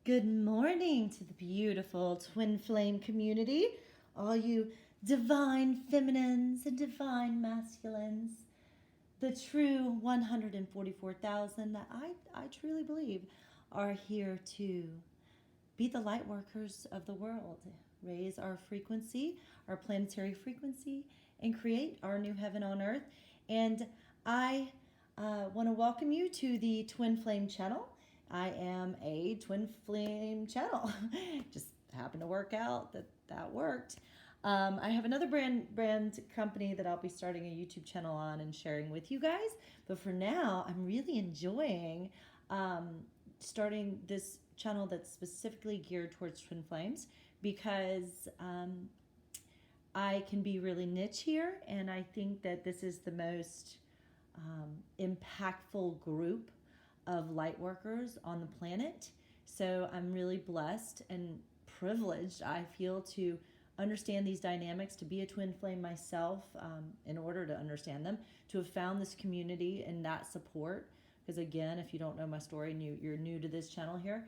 Good morning to the beautiful twin flame community, all you divine feminines and divine masculines, the true 144,000 that I truly believe are here to be the light workers of the world, raise our frequency, our planetary frequency, and create our new heaven on earth. And I want to welcome you to the Twin Flame channel. I am a Twin Flame channel. Just happened to work out that worked. I have another brand company that I'll be starting a YouTube channel on and sharing with you guys. But for now, I'm really enjoying starting this channel that's specifically geared towards twin flames because I can be really niche here, and I think that this is the most impactful group of light workers on the planet. So I'm really blessed and privileged, I feel, to understand these dynamics, to be a twin flame myself in order to understand them, to have found this community and that support. Because again, if you don't know my story and you're new to this channel here,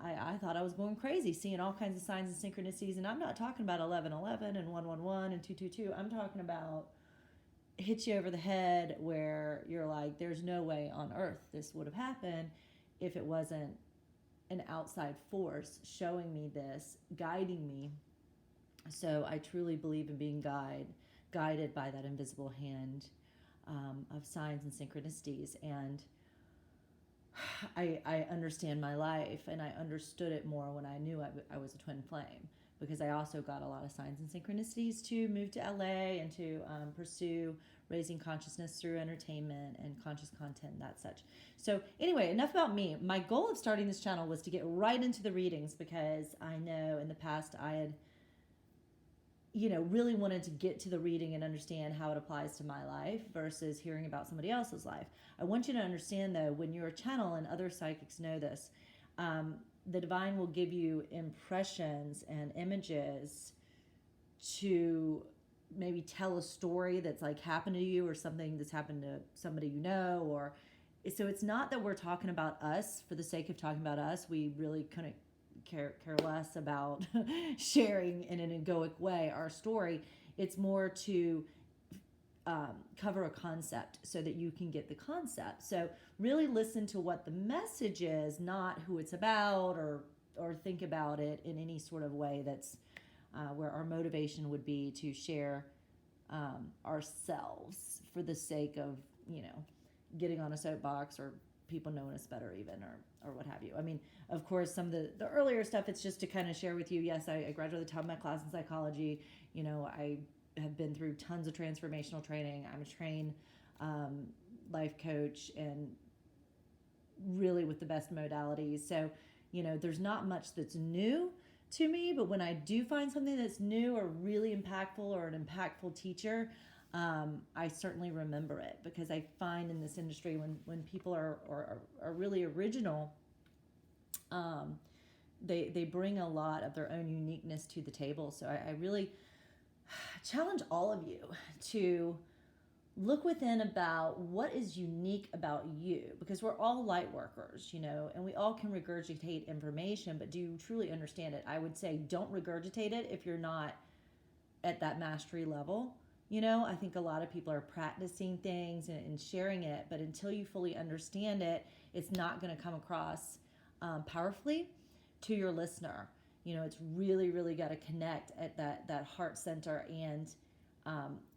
I thought I was going crazy, seeing all kinds of signs and synchronicities. And I'm not talking about 1111 and 111 and 222. I'm talking about hit you over the head where you're like, there's no way on earth this would have happened if it wasn't an outside force showing me this, guiding me. So I truly believe in being guided by that invisible hand of signs and synchronicities. And I understand my life, and I understood it more when I knew I was a twin flame, because I also got a lot of signs and synchronicities to move to LA and to pursue raising consciousness through entertainment and conscious content and that such. So anyway, enough about me. My goal of starting this channel was to get right into the readings, because I know in the past I had really wanted to get to the reading and understand how it applies to my life versus hearing about somebody else's life. I want you to understand, though, when you're a channel, and other psychics know this, the divine will give you impressions and images to maybe tell a story that's like happened to you, or something that's happened to somebody you know. Or so it's not that we're talking about us for the sake of talking about us. We really couldn't care less about sharing in an egoic way our story. It's more to cover a concept so that you can get the concept. So really listen to what the message is, not who it's about, or think about it in any sort of way that's where our motivation would be to share ourselves for the sake of getting on a soapbox, or people knowing us better even, or what have you. I mean, of course, some of the earlier stuff, it's just to kind of share with you. Yes, I graduated the top of my class in psychology. I have been through tons of transformational training. I'm a trained life coach, and really with the best modalities. So, there's not much that's new to me, but when I do find something that's new or really impactful, or an impactful teacher, I certainly remember it, because I find in this industry, when people are really original, they bring a lot of their own uniqueness to the table. So I really challenge all of you to look within about what is unique about you, because we're all light workers, and we all can regurgitate information, but do you truly understand it? I would say don't regurgitate it if you're not at that mastery level. I think a lot of people are practicing things and sharing it, but until you fully understand it, it's not going to come across powerfully to your listener. It's really, really got to connect at that heart center and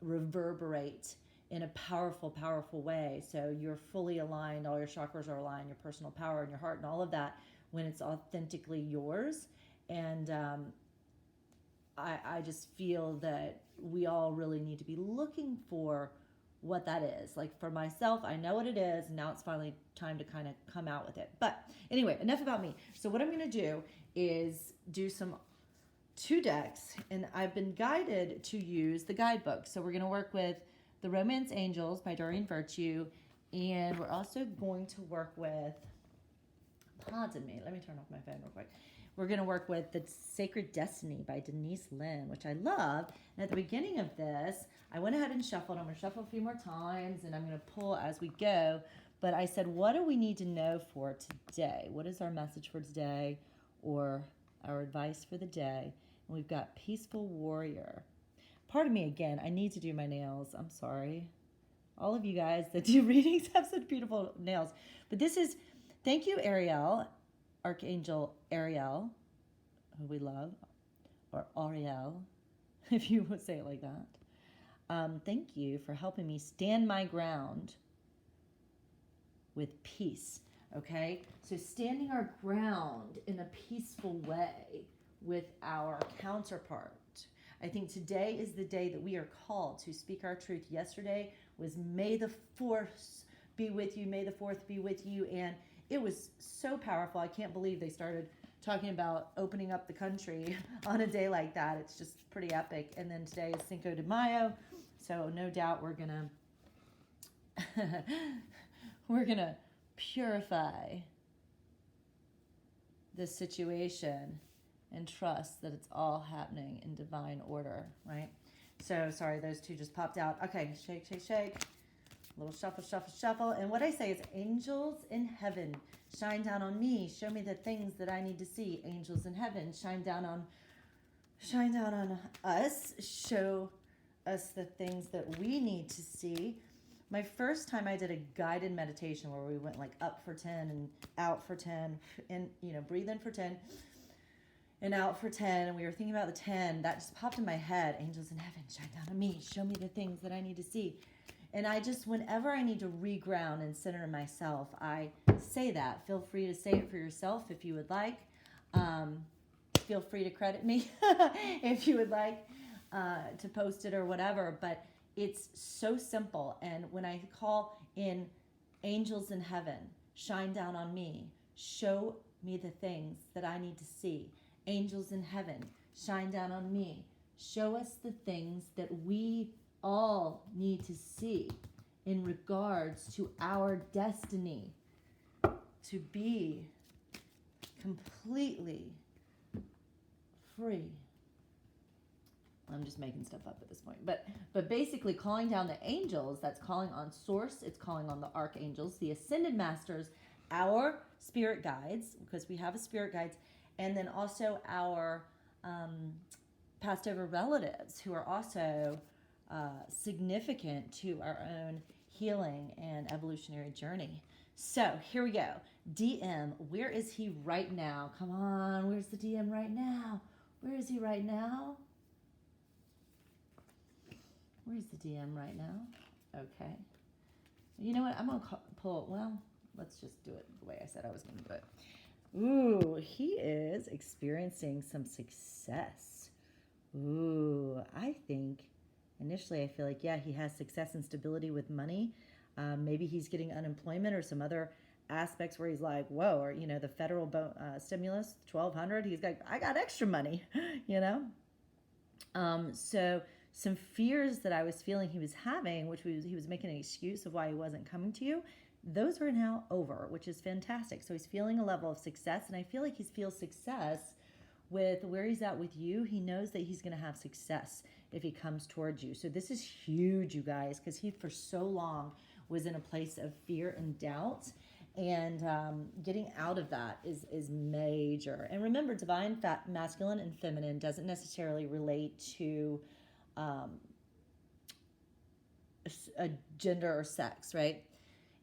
reverberate in a powerful, powerful way. So you're fully aligned, all your chakras are aligned, your personal power and your heart and all of that, when it's authentically yours. And I just feel that we all really need to be looking for what that is. Like for myself, I know what it is, and now it's finally time to kind of come out with it. But anyway, enough about me. So what I'm going to do is do two decks, and I've been guided to use the guidebook. So we're going to work with The Romance Angels by Doreen Virtue, and we're also going to work with, pardon me, let me turn off my phone real quick. We're going to work with The Sacred Destiny by Denise Lynn, which I love. And at the beginning of this, I went ahead and shuffled. I'm going to shuffle a few more times, and I'm going to pull as we go. But I said, what do we need to know for today? What is our message for today, or our advice for the day? And we've got Peaceful Warrior. Pardon me again, I need to do my nails. I'm sorry. All of you guys that do readings have such beautiful nails. But this is, thank you, Ariel, Archangel Ariel, who we love, or Ariel, if you would say it like that. Thank you for helping me stand my ground with peace, okay? So standing our ground in a peaceful way with our counterpart. I think today is the day that we are called to speak our truth. Yesterday was May the 4th be with you, May the 4th be with you, and it was so powerful. I can't believe they started talking about opening up the country on a day like that. It's just pretty epic. And then today is Cinco de Mayo, so no doubt we're gonna purify this situation and trust that it's all happening in divine order, right? So, sorry, those two just popped out. Okay, shake, shake, shake. A little shuffle, shuffle, shuffle. And what I say is, angels in heaven, shine down on me. Show me the things that I need to see. Angels in heaven, shine down on us. Show us the things that we need to see. My first time I did a guided meditation where we went like up for 10 and out for 10, and breathe in for 10 and out for 10, and we were thinking about the 10, that just popped in my head. Angels in heaven, shine down on me. Show me the things that I need to see. And I just, whenever I need to reground and center myself, I say that. Feel free to say it for yourself if you would like. Feel free to credit me if you would like to post it or whatever. But it's so simple. And when I call in angels in heaven, shine down on me. Show me the things that I need to see. Angels in heaven, shine down on me. Show us the things that we all need to see in regards to our destiny to be completely free. I'm just making stuff up at this point. But basically calling down the angels, that's calling on source, it's calling on the archangels, the ascended masters, our spirit guides, because we have a spirit guides, and then also our passed over relatives who are also significant to our own healing and evolutionary journey. So here we go. DM, where is he right now? Come on, where's the DM right now? Where is he right now? Where's the DM right now? Okay. You know what? I'm going to pull, well, let's just do it the way I said I was going to do it. Ooh, he is experiencing some success. Ooh, I think initially I feel like, yeah, he has success and stability with money. Maybe he's getting unemployment or some other aspects where he's like, whoa, or, the federal stimulus, $1,200, he's like, I got extra money, So some fears that I was feeling he was having, which he was making an excuse of why he wasn't coming to you, those are now over, which is fantastic. So he's feeling a level of success, and I feel like he feels success with where he's at with you. He knows that he's going to have success if he comes towards you. So this is huge, you guys, because he for so long was in a place of fear and doubt, and getting out of that is major. And remember, divine masculine and feminine doesn't necessarily relate to a gender or sex, right?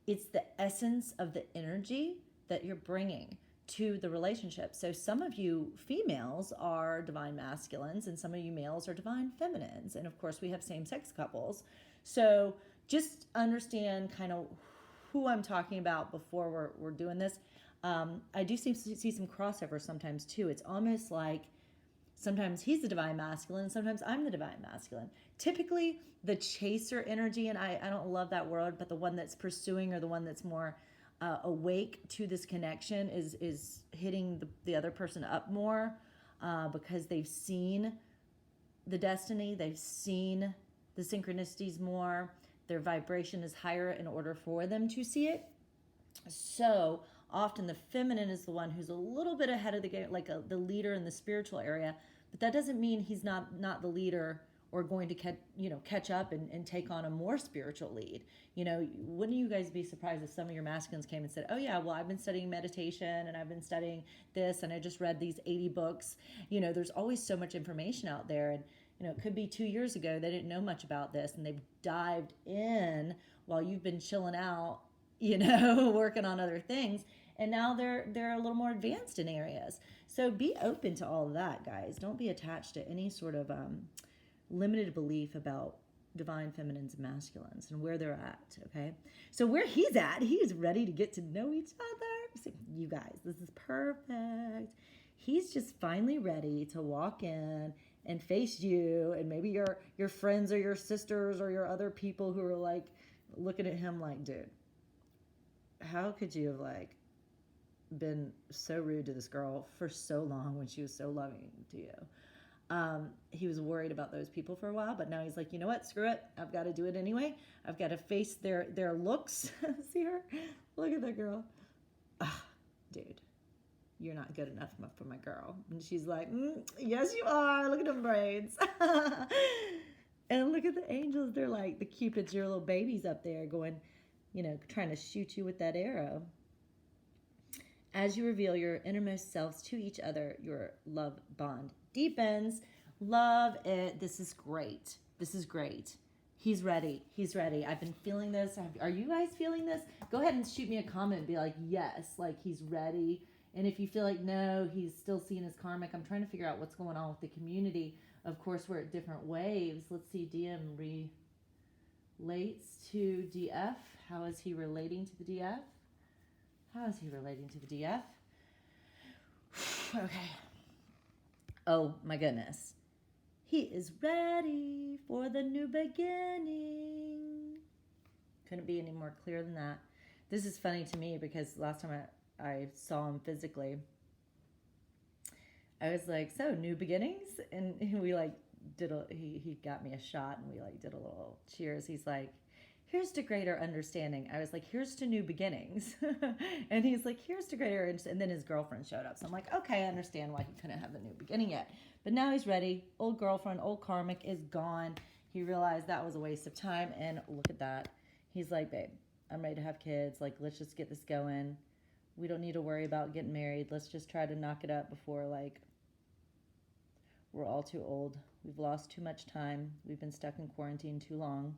It's the essence of the energy that you're bringing to the relationship. So some of you females are divine masculines and some of you males are divine feminines. And of course we have same-sex couples. So just understand kind of who I'm talking about before we're doing this. I do see some crossover sometimes too. It's almost like sometimes he's the divine masculine, sometimes I'm the divine masculine. Typically, the chaser energy, and I don't love that word, but the one that's pursuing or the one that's more awake to this connection is hitting the other person up more because they've seen the destiny, they've seen the synchronicities more, their vibration is higher in order for them to see it. So often the feminine is the one who's a little bit ahead of the game, like the leader in the spiritual area, but that doesn't mean he's not the leader or going to catch up and take on a more spiritual lead. Wouldn't you guys be surprised if some of your masculines came and said, oh yeah, well, I've been studying meditation and I've been studying this and I just read these 80 books. There's always so much information out there. And it could be 2 years ago they didn't know much about this and they've dived in while you've been chilling out, working on other things. And now they're a little more advanced in areas. So be open to all of that, guys. Don't be attached to any sort of limited belief about divine feminines and masculines and where they're at, okay? So where he's at, he's ready to get to know each other. So you guys, this is perfect. He's just finally ready to walk in and face you and maybe your friends or your sisters or your other people who are like looking at him like, dude, how could you have like been so rude to this girl for so long when she was so loving to you? He was worried about those people for a while, but now he's like, you know what? Screw it. I've got to do it anyway. I've got to face their looks. See her? Look at that girl. Dude, you're not good enough for my girl. And she's like, yes, you are. Look at them braids. And look at the angels. They're like the cupids, your little babies up there going, trying to shoot you with that arrow. As you reveal your innermost selves to each other, your love bond deepens. Love it. This is great. This is great. He's ready. He's ready. I've been feeling this. Are you guys feeling this? Go ahead and shoot me a comment and be like, yes, like he's ready. And if you feel like, no, he's still seeing his karmic, I'm trying to figure out what's going on with the community. Of course, we're at different waves. Let's see, DM relates to DF. How is he relating to the DF? How is he relating to the DF? Okay. Oh, my goodness. He is ready for the new beginning. Couldn't be any more clear than that. This is funny to me because last time I saw him physically, I was like, so, new beginnings? And we like he got me a shot and we like did a little cheers. He's like, here's to greater understanding. I was like, here's to new beginnings. And he's like, here's to greater, and then his girlfriend showed up. So I'm like, okay, I understand why he couldn't have a new beginning yet. But now he's ready. Old girlfriend, old karmic is gone. He realized that was a waste of time. And look at that. He's like, babe, I'm ready to have kids. Like, let's just get this going. We don't need to worry about getting married. Let's just try to knock it up before, like, we're all too old. We've lost too much time. We've been stuck in quarantine too long.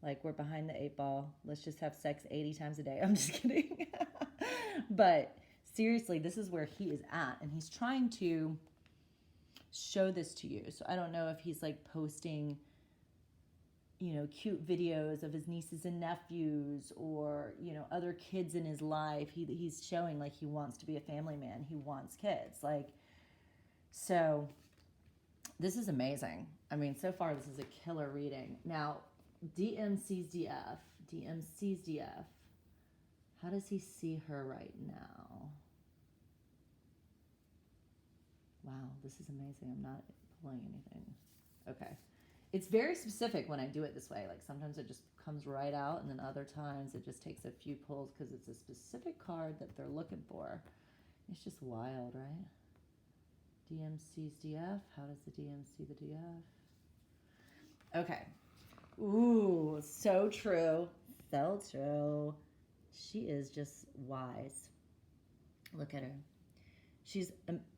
Like, we're behind the 8 ball. Let's just have sex 80 times a day. I'm just kidding. But seriously, this is where he is at. And he's trying to show this to you. So I don't know if he's like posting, cute videos of his nieces and nephews or, other kids in his life. He's showing like he wants to be a family man. He wants kids. Like, so this is amazing. I mean, so far this is a killer reading. Now, DM sees DF. DM sees DF. How does he see her right now? Wow, this is amazing. I'm not pulling anything. Okay. It's very specific when I do it this way. Like sometimes it just comes right out, and then other times it just takes a few pulls because it's a specific card that they're looking for. It's just wild, right? DM sees DF. How does the DM see the DF? Okay. Ooh, so true. So true. She is just wise. Look at her. She's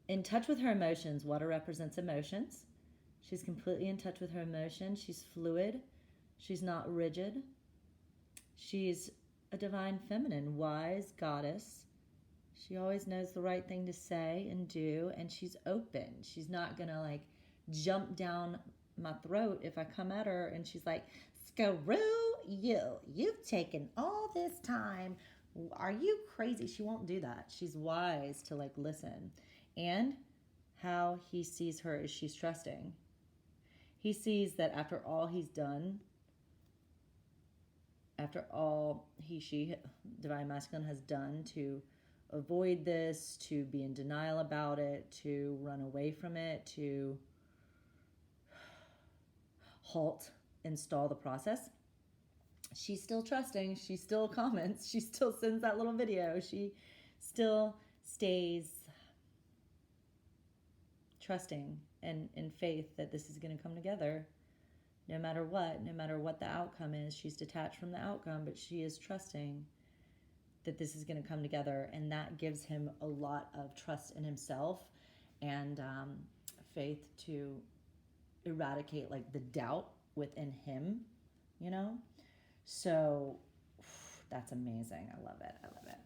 in touch with her emotions. Water represents emotions. She's completely in touch with her emotions. She's fluid. She's not rigid. She's a divine feminine, wise goddess. She always knows the right thing to say and do, and she's open. She's not going to like jump down my throat if I come at her and she's like, screw you. You've taken all this time. Are you crazy? She won't do that. She's wise to like listen. And how he sees her is she's trusting. He sees that after all he's done, after all she, divine masculine, has done to avoid this, to be in denial about it, to run away from it, to halt, install the process, she's still trusting. She still comments. She still sends that little video. She still stays trusting and in faith that this is going to come together. no matter what the outcome is. She's detached from the outcome, but she is trusting that this is going to come together, and that gives him a lot of trust in himself and faith to eradicate like the doubt within him, you know? So that's amazing. I love it. I love it.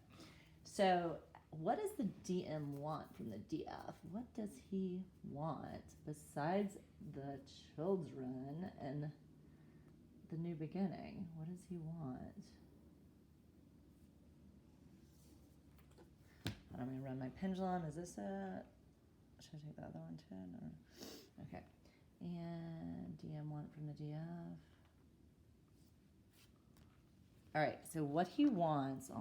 So what does the DM want from the DF? What does he want besides the children and the new beginning? What does he want? I'm going to run my pendulum. Is this it? Should I take the other one too? No. Okay. And DM want from the DF. All right. So what he wants,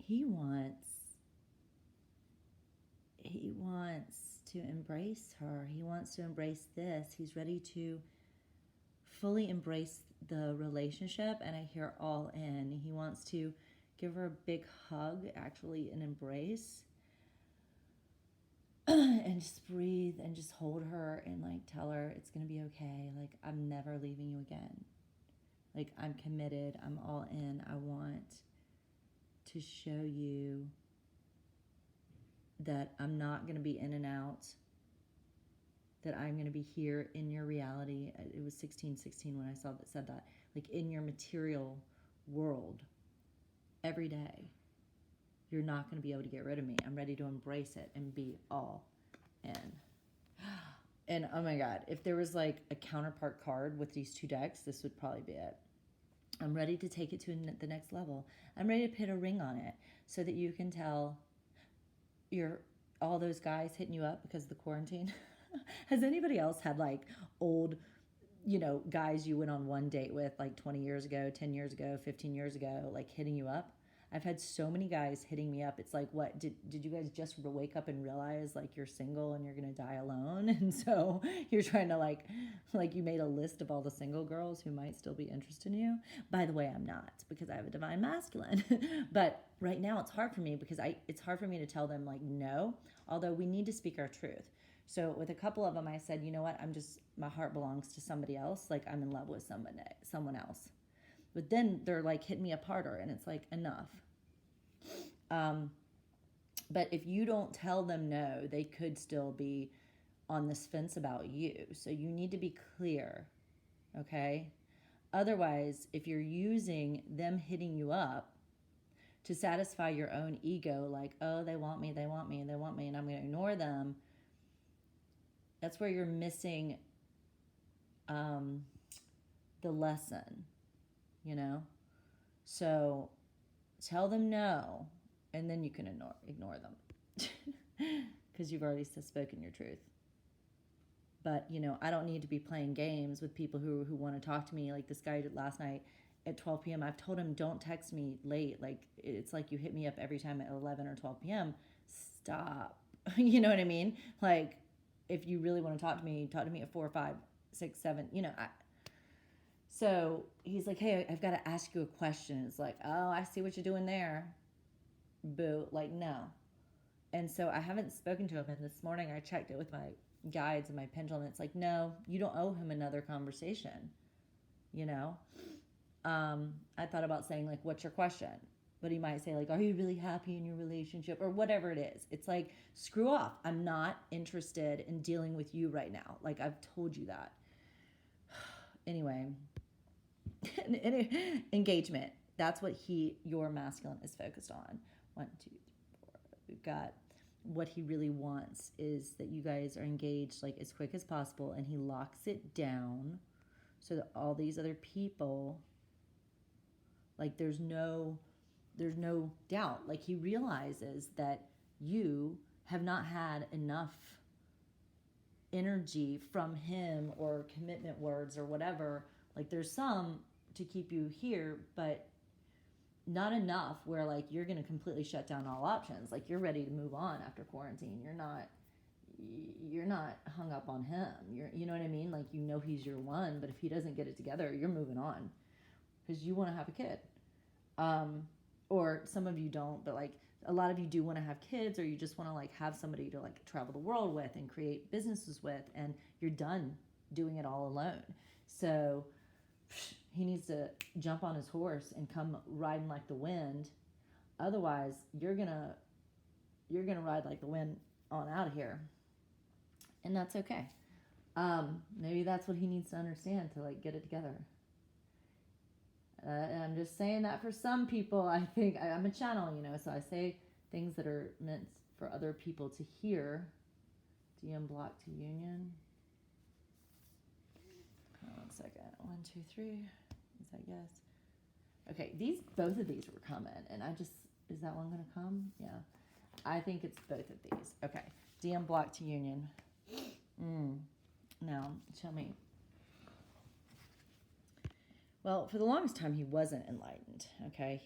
he wants to embrace her. He wants to embrace this. He's ready to fully embrace the relationship, and I hear all in. He wants to give her a big hug, actually an embrace, and just breathe and just hold her and like tell her it's gonna be okay. Like, I'm never leaving you again. Like, I'm committed. I'm all in. I want to show you that I'm not gonna be in and out, that I'm gonna be here in your reality. It was 1616 when I said that, like in your material world. Every day, you're not going to be able to get rid of me. I'm ready to embrace it and be all in. And oh my God, if there was like a counterpart card with these two decks, this would probably be it. I'm ready to take it to the next level. I'm ready to put a ring on it so that you can tell all those guys hitting you up because of the quarantine. Has anybody else had like old, guys you went on one date with like 20 years ago, 10 years ago, 15 years ago, like hitting you up? I've had so many guys hitting me up. It's like, what, did you guys just wake up and realize like you're single and you're going to die alone? And so you're trying to like you made a list of all the single girls who might still be interested in you. By the way, I'm not, because I have a divine masculine. But right now it's hard for me because it's hard for me to tell them like no, although we need to speak our truth. So with a couple of them, I said, you know what? My heart belongs to somebody else. Like, I'm in love with someone else. But then they're like hitting me up harder, and it's like, enough. But if you don't tell them no, they could still be on this fence about you. So you need to be clear, okay? Otherwise, if you're using them hitting you up to satisfy your own ego, like, oh, they want me, and I'm going to ignore them, that's where you're missing the lesson, So tell them no, and then you can ignore them because you've already spoken your truth. But, I don't need to be playing games with people who want to talk to me. Like this guy did last night at 12 p.m. I've told him, don't text me late. Like, it's like you hit me up every time at 11 or 12 p.m. Stop. You know what I mean? Like, if you really want to talk to me at 4, 5, 6, 7, So he's like, hey, I've got to ask you a question. It's like, oh, I see what you're doing there. Boo. Like, no. And so I haven't spoken to him. And this morning I checked it with my guides and my pendulum. And it's like, no, you don't owe him another conversation. I thought about saying, like, what's your question? But he might say, like, are you really happy in your relationship? Or whatever it is. It's like, screw off. I'm not interested in dealing with you right now. Like, I've told you that. Anyway, engagement. That's what your masculine is focused on. 1, 2, 3, 4. We've got what he really wants is that you guys are engaged like as quick as possible, and he locks it down so that all these other people, like, there's no doubt. Like, he realizes that you have not had enough energy from him or commitment words or whatever. Like, there's some to keep you here, but not enough where like you're going to completely shut down all options. Like, you're ready to move on after quarantine. You're not hung up on him. You know what I mean? Like, he's your one, but if he doesn't get it together, you're moving on because you want to have a kid. Or some of you don't, but like a lot of you do want to have kids, or you just want to like have somebody to like travel the world with and create businesses with, and you're done doing it all alone. So he needs to jump on his horse and come riding like the wind. Otherwise, you're gonna ride like the wind on out of here, and that's okay. Maybe that's what he needs to understand to like get it together. And I'm just saying that for some people. I think I'm a channel, so I say things that are meant for other people to hear. DM block to union. One second. 1, 2, 3. Is that yes? Okay, both of these were coming, and is that one gonna come? Yeah, I think it's both of these. Okay, DM block to union. Now, tell me. Well, for the longest time, he wasn't enlightened. Okay,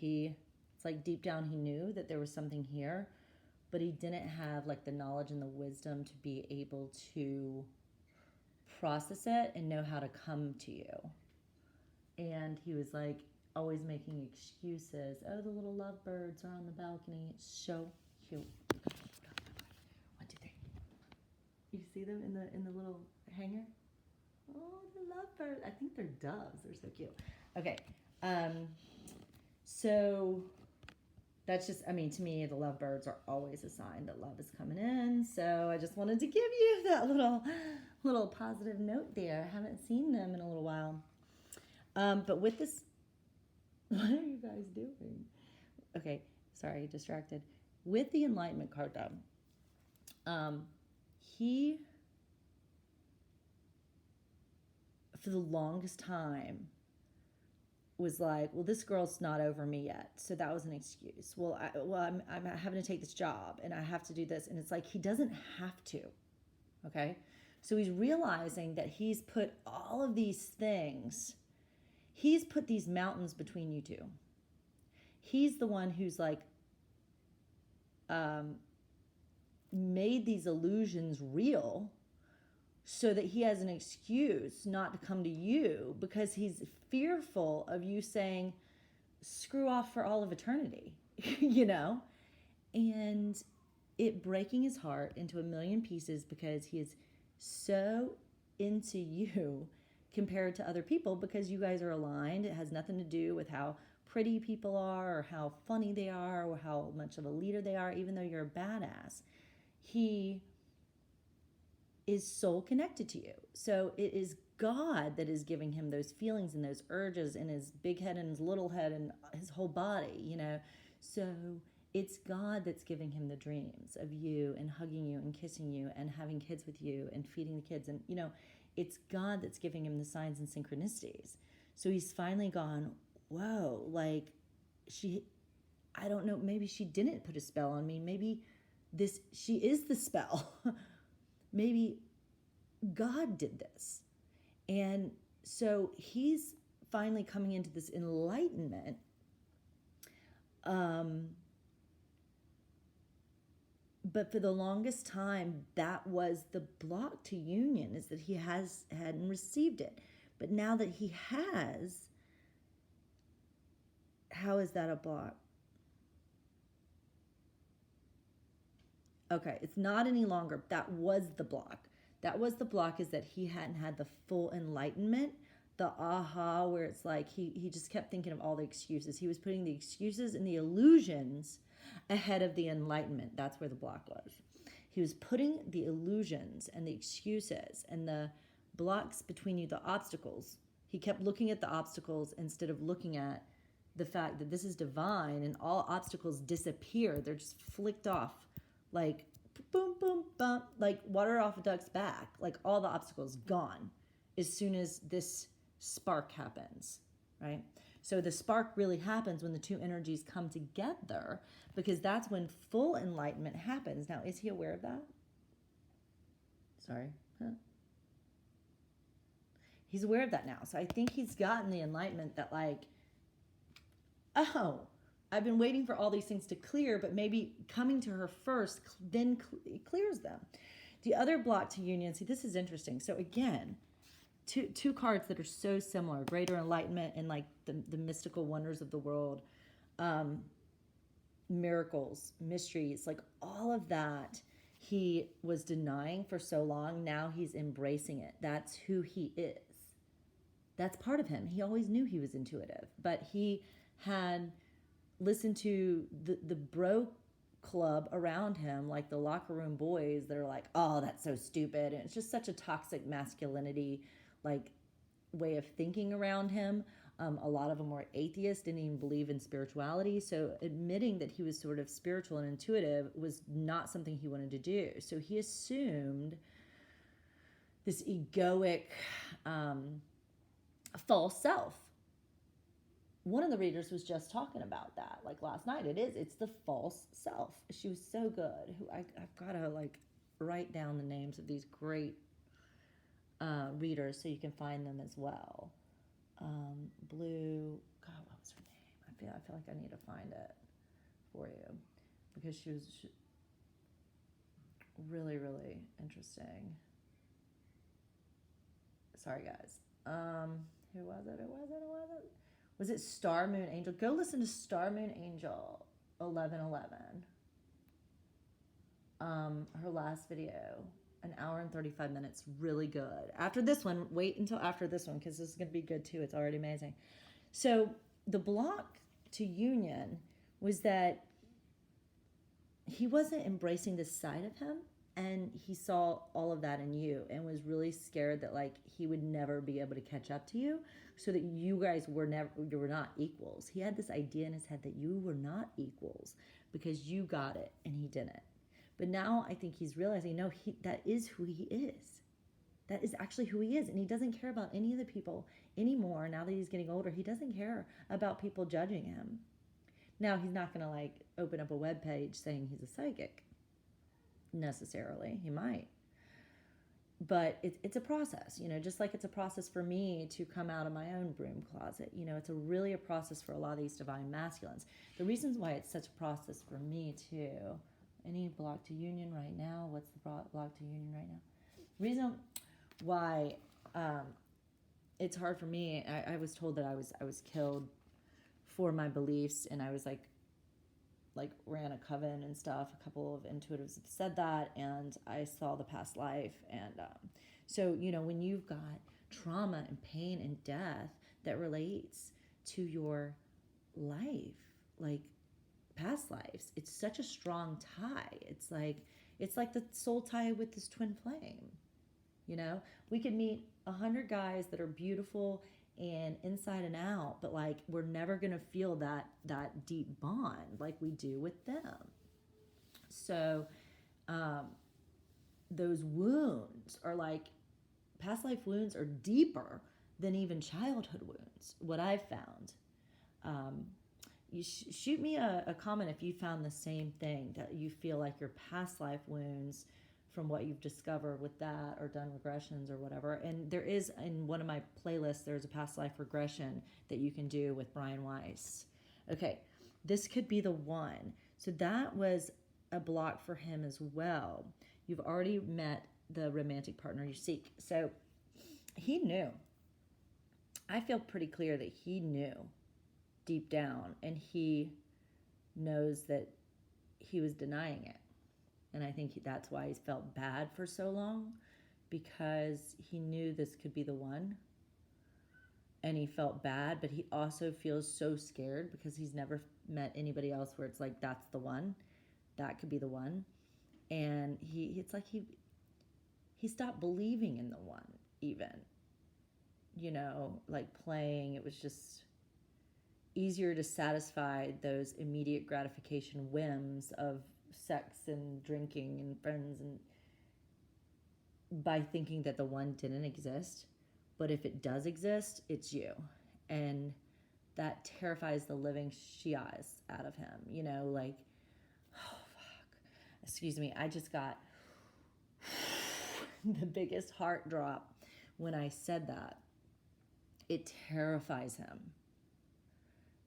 it's like deep down he knew that there was something here, but he didn't have like the knowledge and the wisdom to be able to process it and know how to come to you. And he was like always making excuses. Oh, the little lovebirds are on the balcony. It's so cute. 1, 2, 3. You see them in the little hanger? Oh, the lovebirds. I think they're doves. They're so cute. Okay. So that's just, to me, the lovebirds are always a sign that love is coming in. So I just wanted to give you that little positive note there. I haven't seen them in a little while. But with this, what are you guys doing? Okay, sorry, distracted. With the Enlightenment card, though, he, for the longest time, was like, well, this girl's not over me yet, so that was an excuse. I'm having to take this job, and I have to do this, and it's like he doesn't have to. Okay, so he's realizing that he's put all of these things. He's put these mountains between you two. He's the one who's like made these illusions real so that he has an excuse not to come to you because he's fearful of you saying, screw off for all of eternity, and it breaking his heart into a million pieces because he is so into you compared to other people because you guys are aligned. It has nothing to do with how pretty people are or how funny they are or how much of a leader they are, even though you're a badass. He is soul connected to you. So it is God that is giving him those feelings and those urges in his big head and his little head and his whole body, So it's God that's giving him the dreams of you and hugging you and kissing you and having kids with you and feeding the kids. And, it's God that's giving him the signs and synchronicities. So he's finally gone, whoa, like I don't know, maybe she didn't put a spell on me. Maybe she is the spell. Maybe God did this. And so he's finally coming into this enlightenment. But for the longest time, that was the block to union, is that he hadn't received it. But now that he has, how is that a block? Okay, it's not any longer. That was the block. That was the block, is that he hadn't had the full enlightenment, the aha, where it's like he just kept thinking of all the excuses. He was putting the excuses and the illusions ahead of the enlightenment. That's where the block was. He was putting the illusions and the excuses and the blocks between you, the obstacles. He kept looking at the obstacles instead of looking at the fact that this is divine and all obstacles disappear. They're just flicked off like boom, boom, bump, like water off a duck's back. Like all the obstacles gone as soon as this spark happens, right? So the spark really happens when the two energies come together, because that's when full enlightenment happens. Now, is he aware of that? Sorry. Huh? He's aware of that now. So I think he's gotten the enlightenment that like, oh, I've been waiting for all these things to clear, but maybe coming to her first then clears them. The other block to union, see, this is interesting. So again, two cards that are so similar, greater enlightenment and like the mystical wonders of the world, miracles, mysteries, like all of that. he was denying for so long, now he's embracing it. That's who he is. That's part of him. He always knew he was intuitive, but he had listened to the bro club around him, like the locker room boys that are like, oh, that's so stupid. And it's just such a toxic masculinity, like, way of thinking around him. A lot of them were atheists, didn't even believe in spirituality. So admitting that he was sort of spiritual and intuitive was not something he wanted to do. So he assumed this egoic, false self. One of the readers was just talking about that, like last night. It's the false self. She was so good. I've got to like write down the names of these great readers so you can find them as well. Blue, God, what was her name? I feel like I need to find it for you because she was really, really interesting. Sorry, guys. Who was it? Was it Star Moon Angel? Go listen to Star Moon Angel 1111. Her last video, an hour and 35 minutes, really good. After this one, wait until after this one because this is going to be good too. It's already amazing. So the block to union was that he wasn't embracing this side of him, and he saw all of that in you and was really scared that like he would never be able to catch up to you, so that you guys were not equals. He had this idea in his head that you were not equals because you got it and he didn't. But now I think he's realizing, no, that is who he is. That is actually who he is. And he doesn't care about any of the people anymore. Now that he's getting older, he doesn't care about people judging him. Now, he's not going to like open up a web page saying he's a psychic necessarily. He might. But it's a process, just like it's a process for me to come out of my own broom closet. It's really a process for a lot of these divine masculines. The reasons why it's such a process for me too. Any block to union right now? What's the block to union right now? Reason why it's hard for me. I was told that I was killed for my beliefs, and I was like ran a coven and stuff. A couple of intuitives have said that, and I saw the past life. And so when you've got trauma and pain and death that relates to your life, like past lives, it's such a strong tie. It's like the soul tie with this twin flame. We could meet 100 guys that are beautiful and inside and out, but like we're never gonna feel that deep bond like we do with them. So those wounds are like, past life wounds are deeper than even childhood wounds, what I've found. You shoot me a comment if you found the same thing, that you feel like your past life wounds from what you've discovered with that, or done regressions or whatever. And there is, in one of my playlists, there's a past life regression that you can do with Brian Weiss. Okay, this could be the one. So that was a block for him as well. You've already met the romantic partner you seek. So he knew. I feel pretty clear that he knew deep down, and he knows that he was denying it. And I think that's why he's felt bad for so long, because he knew this could be the one. And he felt bad, but he also feels so scared because he's never met anybody else where it's like, that's the one. That could be the one. And it's like he stopped believing in the one, even. Like playing, it was just easier to satisfy those immediate gratification whims of sex and drinking and friends, and by thinking that the one didn't exist. But if it does exist, it's you. And that terrifies the living shias out of him. Like, oh fuck, excuse me, I just got the biggest heart drop when I said that. It terrifies him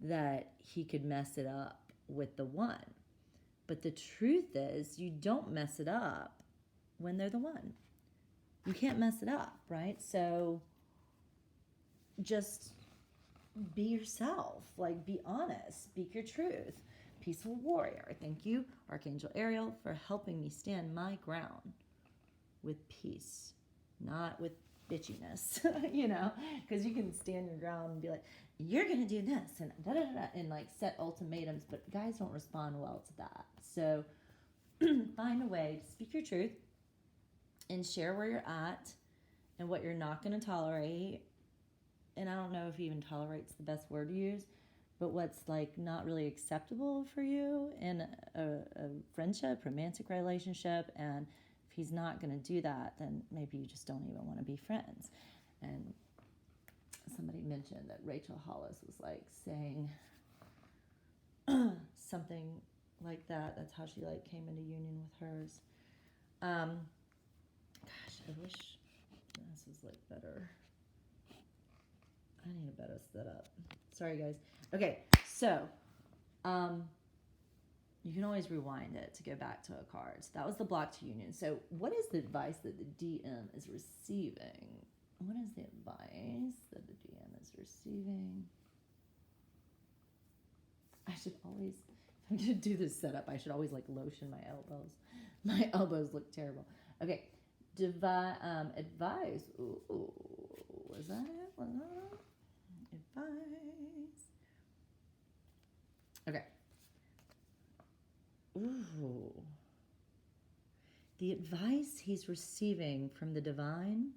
that he could mess it up with the one. But the truth is, you don't mess it up when they're the one. You can't mess it up, right? So just be yourself. Like, be honest. Speak your truth. peaceful warrior. Thank you, Archangel Ariel, for helping me stand my ground with peace, not with bitchiness, you know, because you can stand your ground and be like, you're going to do this and da da da, and like set ultimatums, but guys don't respond well to that. So find a way to speak your truth and share where you're at and what you're not going to tolerate. And I don't know if even tolerate's the best word to use, but what's like not really acceptable for you in a friendship, romantic relationship. And if he's not going to do that, then maybe you just don't even want to be friends. And somebody mentioned that Rachel Hollis was like saying something like that. That's how she like came into union with hers. Gosh, I wish this was like better. I need a better setup. Sorry, guys. Okay, so you can always rewind it to go back to a card. So that was the block to union. So what is the advice that the DM is receiving? What is the advice that the DM is receiving? I should always, if I'm going to do this setup, I should always like lotion my elbows. My elbows look terrible. Okay, advice. Ooh, was that it? Was that it? Advice. Okay. Ooh. The advice he's receiving from the divine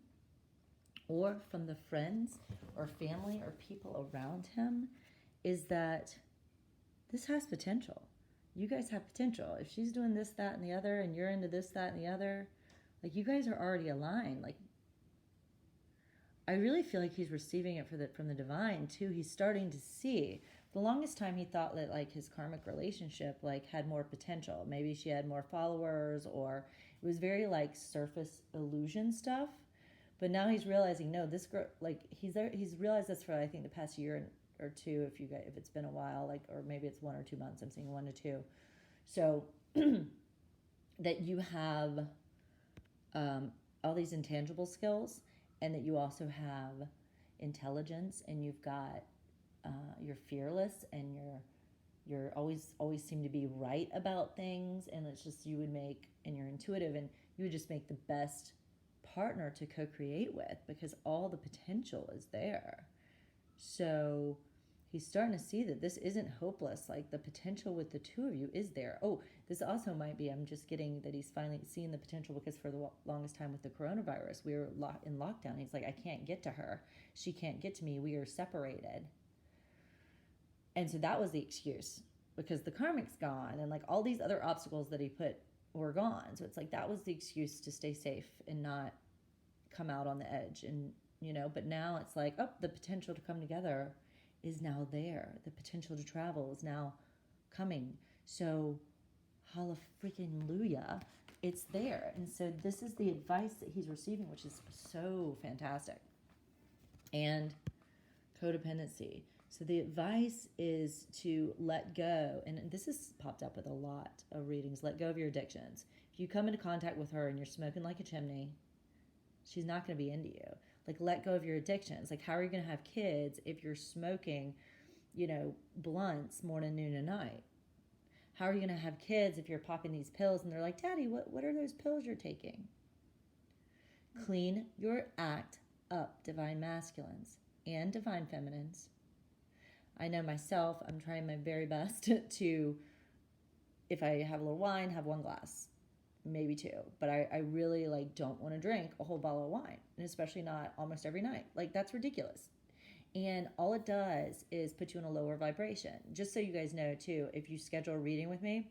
or from the friends or family or people around him is that this has potential. You guys have potential. If she's doing this, that, and the other, and you're into this, that, and the other, like you guys are already aligned. Like I really feel like he's receiving it from the divine too. He's starting to see. The longest time he thought that like his karmic relationship like had more potential. Maybe she had more followers, or it was very like surface illusion stuff. But now he's realizing, no, this girl, like he's realized this for I think the past year or two, if it's been a while, like, or maybe it's 1 or 2 months. I'm seeing 1 to 2. So that you have all these intangible skills, and that you also have intelligence, and you've got you're fearless, and you're always seem to be right about things, and it's just you would make, and you're intuitive, and you would just make the best partner to co-create with, because all the potential is there. So he's starting to see that this isn't hopeless. Like the potential with the two of you is there. Oh, this also might be, I'm just getting that he's finally seeing the potential, because for the longest time with the coronavirus, we were in lockdown. He's like, I can't get to her. She can't get to me. We are separated. And so that was the excuse, because the karmic's gone and like all these other obstacles that he put were gone. So it's like that was the excuse to stay safe and not come out on the edge. And, you know, but now it's like, oh, the potential to come together is now there. The potential to travel is now coming. So hallelujah, it's there. And so this is the advice that he's receiving, which is so fantastic. And codependency. So the advice is to let go, and this has popped up with a lot of readings, let go of your addictions. If you come into contact with her and you're smoking like a chimney, she's not going to be into you. Like, let go of your addictions. Like, how are you going to have kids if you're smoking, you know, blunts morning, noon, and night? How are you going to have kids if you're popping these pills and they're like, Daddy, what are those pills you're taking? Clean your act up, divine masculines and divine feminines. I know myself, I'm trying my very best to, if I have a little wine, have 1 glass, maybe 2. But I really like don't want to drink a whole bottle of wine, and especially not almost every night. Like, that's ridiculous. And all it does is put you in a lower vibration. Just so you guys know too, if you schedule a reading with me,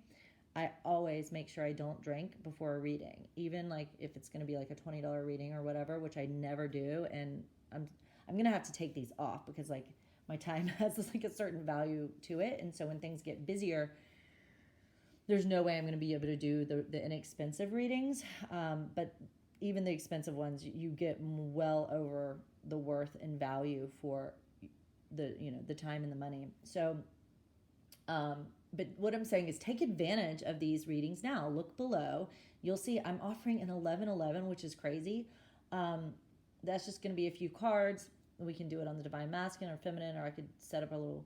I always make sure I don't drink before a reading. Even like if it's going to be like a $20 reading or whatever, which I never do. And I'm going to have to take these off, because like my time has like a certain value to it. And so when things get busier, there's no way I'm going to be able to do the inexpensive readings. But even the expensive ones, you get well over the worth and value for the time and the money. So, but what I'm saying is take advantage of these readings now. Look below. You'll see I'm offering an 1111, which is crazy. That's just going to be a few cards. We can do it on the divine masculine or feminine, or I could set up a little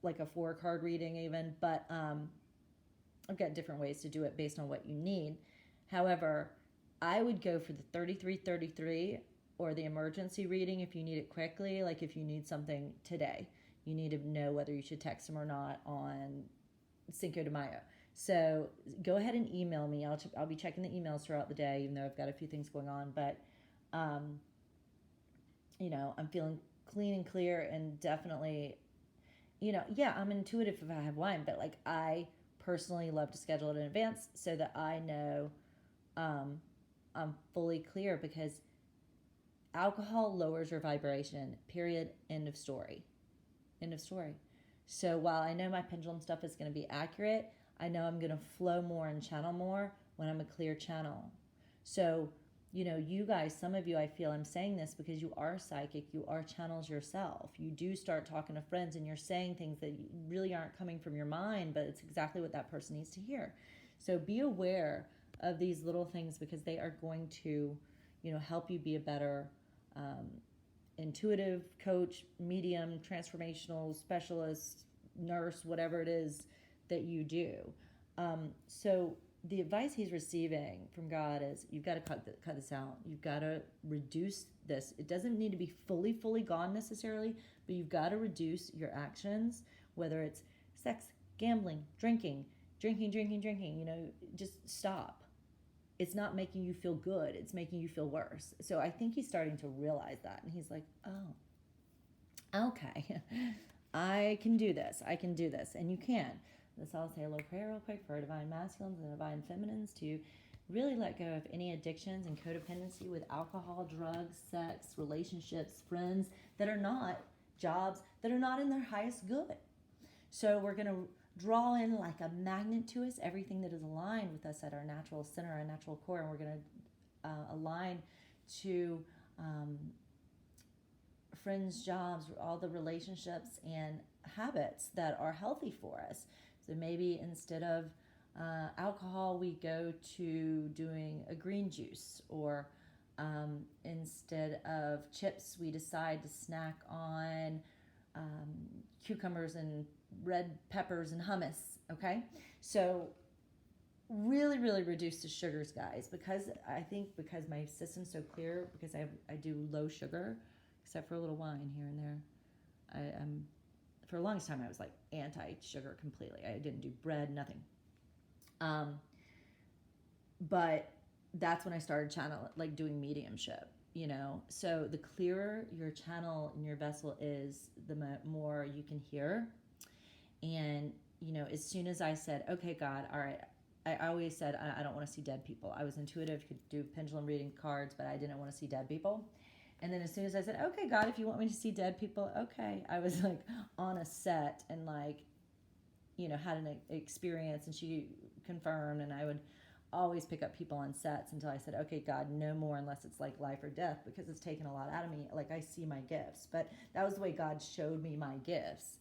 like a 4-card reading even, but I've got different ways to do it based on what you need. However, I would go for the 3333 or the emergency reading if you need it quickly, like if you need something today. You need to know whether you should text them or not on Cinco de Mayo. So go ahead and email me. I'll be checking the emails throughout the day, even though I've got a few things going on. But, I'm feeling clean and clear, and definitely, I'm intuitive if I have wine, but like I personally love to schedule it in advance so that I know I'm fully clear, because alcohol lowers your vibration, period, end of story. End of story. So while I know my pendulum stuff is going to be accurate, I know I'm going to flow more and channel more when I'm a clear channel. So, you guys, some of you, I feel I'm saying this because you are psychic, you are channels yourself. You do start talking to friends and you're saying things that really aren't coming from your mind, but it's exactly what that person needs to hear. So be aware of these little things, because they are going to, help you be a better intuitive coach, medium, transformational specialist, nurse, whatever it is that you do. So the advice he's receiving from God is, you've got to cut this out. You've got to reduce this. It doesn't need to be fully gone necessarily, but you've got to reduce your actions, whether it's sex, gambling, drinking, just stop. It's not making you feel good. It's making you feel worse. So I think he's starting to realize that. And he's like, oh, okay, I can do this. And you can. Let's all say a little prayer real quick for our divine masculines and divine feminines to really let go of any addictions and codependency with alcohol, drugs, sex, relationships, friends that are not jobs, that are not in their highest good. So we're going to draw in like a magnet to us everything that is aligned with us at our natural center, our natural core, and we're going to align to friends, jobs, all the relationships and habits that are healthy for us. So maybe instead of alcohol, we go to doing a green juice, or instead of chips, we decide to snack on cucumbers and red peppers and hummus. Okay, so really reduce the sugars, guys, because I think because my system's so clear, because I do low sugar, except for a little wine here and there. I'm for the longest time I was like anti-sugar completely. I didn't do bread, nothing. But that's when I started like doing mediumship. So the clearer your channel and your vessel is, the more you can hear. And as soon as I said, okay, God, all right, I always said I don't want to see dead people. I was intuitive, could do pendulum reading cards, but I didn't want to see dead people. And then as soon as I said, okay, God, if you want me to see dead people, okay, I was like on a set and like, had an experience, and she confirmed, and I would always pick up people on sets until I said, okay, God, no more, unless it's like life or death, because it's taken a lot out of me. Like, I see my gifts, but that was the way God showed me my gifts.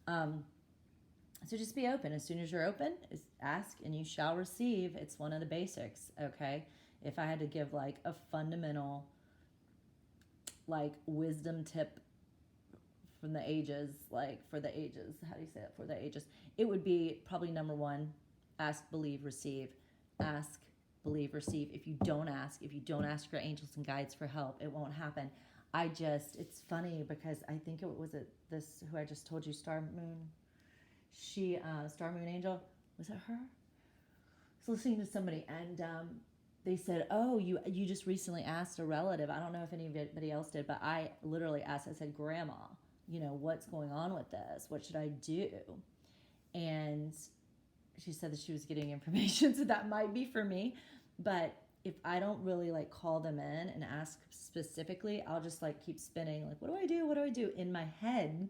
So just be open. As soon as you're open, ask and you shall receive. It's one of the basics, okay? If I had to give like a fundamental like wisdom tip from the ages, like for the ages, how do you say it? For the ages, it would be probably number 1, ask, believe, receive. Ask, believe, receive. If you don't ask your angels and guides for help, it won't happen. It's funny because I think it was this who I just told you, Star Moon Angel, was it her? I was listening to somebody, and they said, oh, you just recently asked a relative. I don't know if anybody else did, but I literally asked, I said, Grandma, what's going on with this? What should I do? And she said that she was getting information, so that might be for me. But if I don't really like call them in and ask specifically, I'll just like keep spinning, like, what do I do in my head?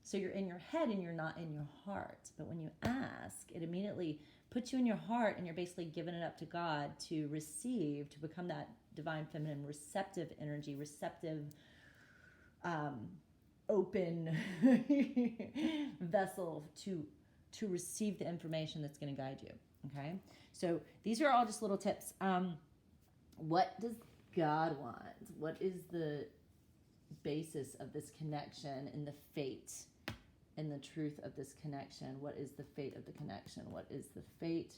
So you're in your head and you're not in your heart. But when you ask, it immediately puts you in your heart, and you're basically giving it up to God to receive, to become that divine feminine receptive energy, receptive, open vessel to receive the information that's going to guide you. Okay, so these are all just little tips. What does God want? What is the basis of this connection and the fate and the truth of this connection. What is the fate of the connection? What is the fate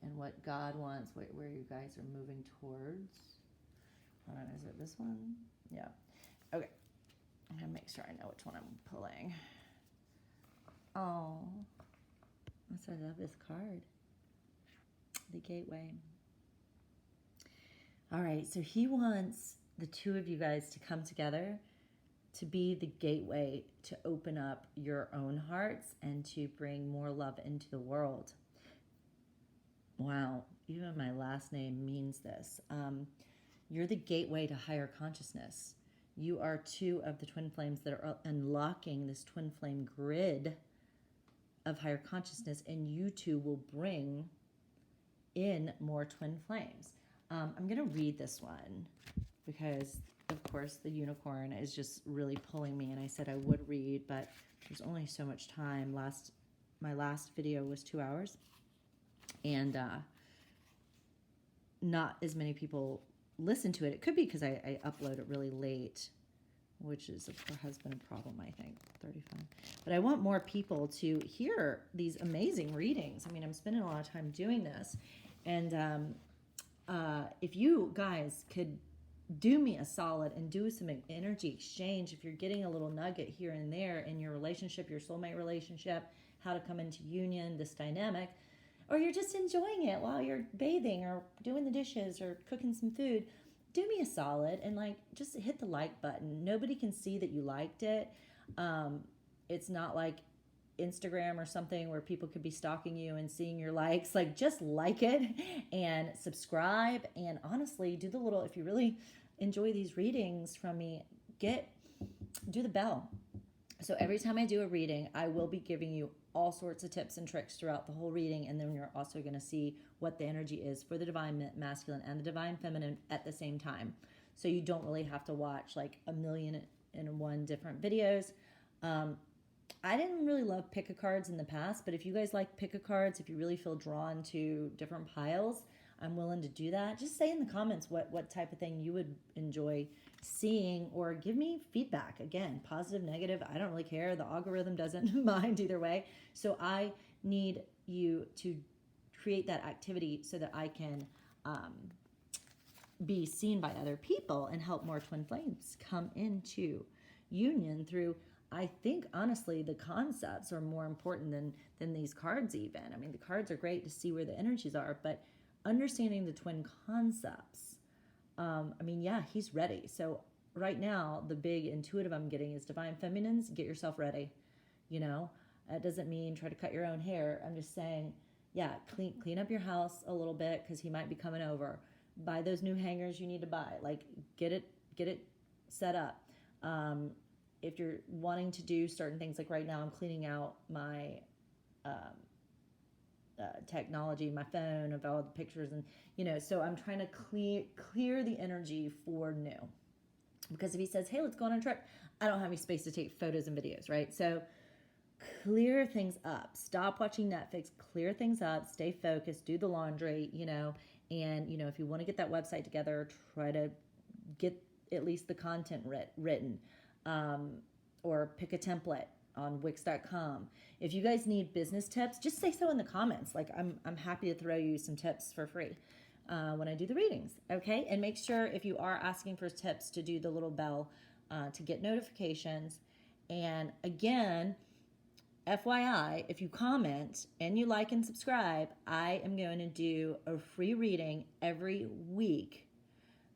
and what God wants, where you guys are moving towards? Hold on, is it this one? Yeah. Okay. I'm going to make sure I know which one I'm pulling. Oh, I love this card. The Gateway. All right, so he wants the two of you guys to come together to be the gateway to open up your own hearts and to bring more love into the world. Wow, even my last name means this. You're the gateway to higher consciousness. You are two of the twin flames that are unlocking this twin flame grid of higher consciousness, and you two will bring in more twin flames. I'm going to read this one because, of course, the unicorn is just really pulling me, and I said I would read, but there's only so much time. My last video was 2 hours, and not as many people listen to it. It could be because I upload it really late, which has been a problem, I think, 35. But I want more people to hear these amazing readings. I mean, I'm spending a lot of time doing this. And if you guys could do me a solid and do some energy exchange, if you're getting a little nugget here and there in your relationship, your soulmate relationship, how to come into union, this dynamic, or you're just enjoying it while you're bathing or doing the dishes or cooking some food, do me a solid and just hit the like button. Nobody can see that you liked it. It's not like Instagram or something where people could be stalking you and seeing your likes. Just like it and subscribe, and honestly do the little, if you really enjoy these readings from me, do the bell. So every time I do a reading, I will be giving you all sorts of tips and tricks throughout the whole reading, and then you're also going to see what the energy is for the divine masculine and the divine feminine at the same time. So you don't really have to watch 1,000,001 different videos. I didn't really love pick-a-cards in the past, but if you guys like pick-a-cards, if you really feel drawn to different piles, I'm willing to do that. Just say in the comments what type of thing you would enjoy seeing, or give me feedback. Again, positive, negative, I don't really care. The algorithm doesn't mind either way. So I need you to create that activity so that I can be seen by other people and help more twin flames come into union through, I think, honestly, the concepts are more important than these cards even. I mean, the cards are great to see where the energies are, but understanding the twin concepts, yeah, he's ready. So right now, the big intuitive I'm getting is divine feminines, get yourself ready. That doesn't mean try to cut your own hair. I'm just saying, yeah, clean up your house a little bit because he might be coming over. Buy those new hangers you need to buy. Get it set up. If you're wanting to do certain things, right now I'm cleaning out my technology, my phone of all the pictures, and so I'm trying to clear the energy for new. Because if he says, hey, let's go on a trip, I don't have any space to take photos and videos, right? So clear things up. Stop watching Netflix. Clear things up. Stay focused. Do the laundry, and if you want to get that website together, try to get at least the content written, or pick a template on Wix.com. If you guys need business tips, just say so in the comments. I'm happy to throw you some tips for free when I do the readings, okay? And make sure, if you are asking for tips, to do the little bell to get notifications. And again, FYI, if you comment and you like and subscribe, I am going to do a free reading every week,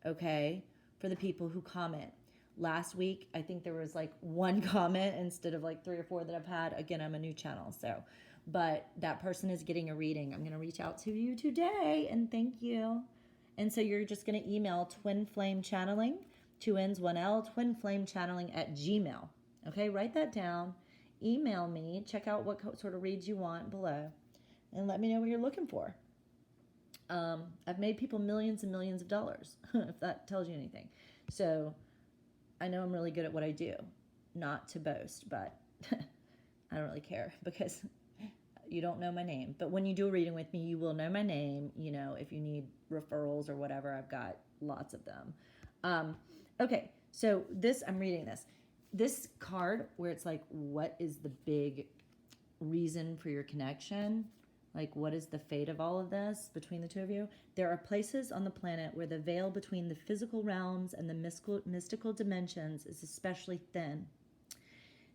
okay, for the people who comment. Last week, I think there was one comment instead of 3 or 4 that I've had. Again, I'm a new channel, but that person is getting a reading. I'm going to reach out to you today, and thank you. And so you're just going to email Twin Flame Channeling, 2 N's, 1 L, twinflamechanneling@gmail. Okay, write that down. Email me. Check out what sort of reads you want below, and let me know what you're looking for. I've made people millions and millions of dollars, if that tells you anything. So I know I'm really good at what I do. Not to boast, but I don't really care because you don't know my name. But when you do a reading with me, you will know my name. If you need referrals or whatever, I've got lots of them. Okay, so I'm reading this. this card where it's like, what is the big reason for your connection? Like, what is the fate of all of this between the two of you? There are places on the planet where the veil between the physical realms and the mystical dimensions is especially thin.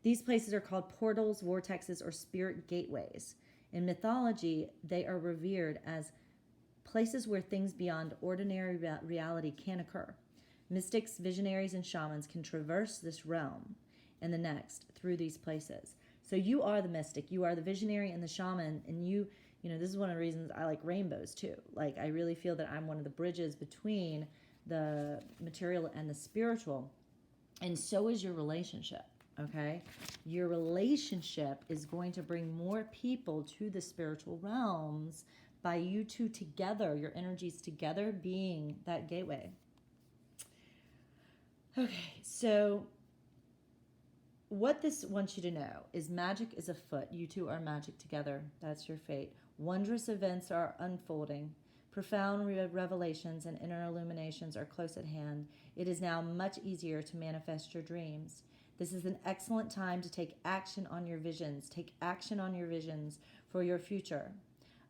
These places are called portals, vortexes, or spirit gateways. In mythology, they are revered as places where things beyond ordinary reality can occur. Mystics, visionaries, and shamans can traverse this realm and the next through these places. So you are the mystic, you are the visionary and the shaman, and you know, this is one of the reasons I like rainbows too. Like, I really feel that I'm one of the bridges between the material and the spiritual. And so is your relationship, okay? Your relationship is going to bring more people to the spiritual realms by you two together, your energies together being that gateway. Okay, so what this wants you to know is magic is afoot. You two are magic together. That's your fate. Wondrous events are unfolding. Profound revelations and inner illuminations are close at hand. It is now much easier to manifest your dreams. This is an excellent time to take action on your visions. Take action on your visions for your future.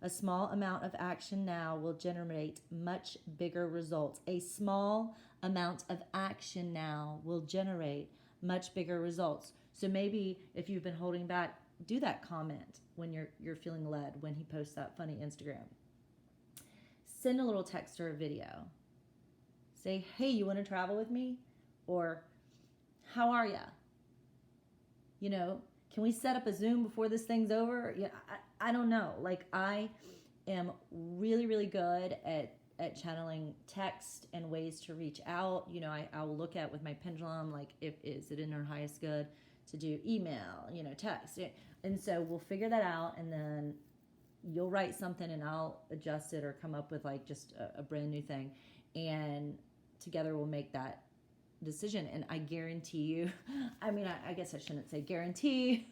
A small amount of action now will generate much bigger results. A small amount of action now will generate much bigger results. So maybe if you've been holding back, do that comment when you're feeling led, when he posts that funny Instagram. Send a little text or a video. Say, hey, you want to travel with me? Or, how are ya? You know, can we set up a Zoom before this thing's over? Yeah, I don't know. Like, I am really, really good at channeling text and ways to reach out. You know, I'll look at with my pendulum, like, is it in her highest good to do email, you know, text. And so we'll figure that out, and then you'll write something and I'll adjust it or come up with like just a brand new thing. And together we'll make that decision. And I guarantee you, I mean, I guess I shouldn't say guarantee,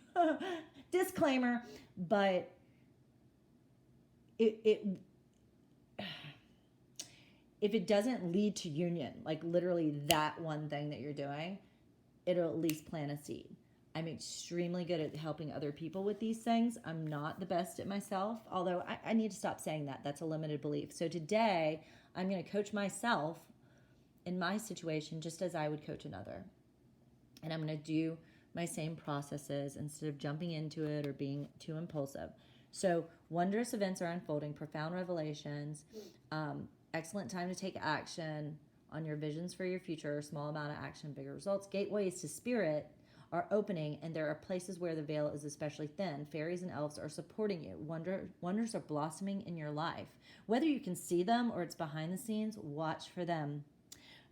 disclaimer, but if it doesn't lead to union, like literally that one thing that you're doing, it'll at least plant a seed. I'm extremely good at helping other people with these things. I'm not the best at myself, although I need to stop saying that. That's a limited belief. So today, I'm going to coach myself in my situation just as I would coach another. And I'm going to do my same processes instead of jumping into it or being too impulsive. So wondrous events are unfolding, profound revelations, excellent time to take action on your visions for your future, small amount of action, bigger results. Gateways to spirit are opening, and there are places where the veil is especially thin. Fairies and elves are supporting you. Wonders are blossoming in your life. Whether you can see them or it's behind the scenes, watch for them.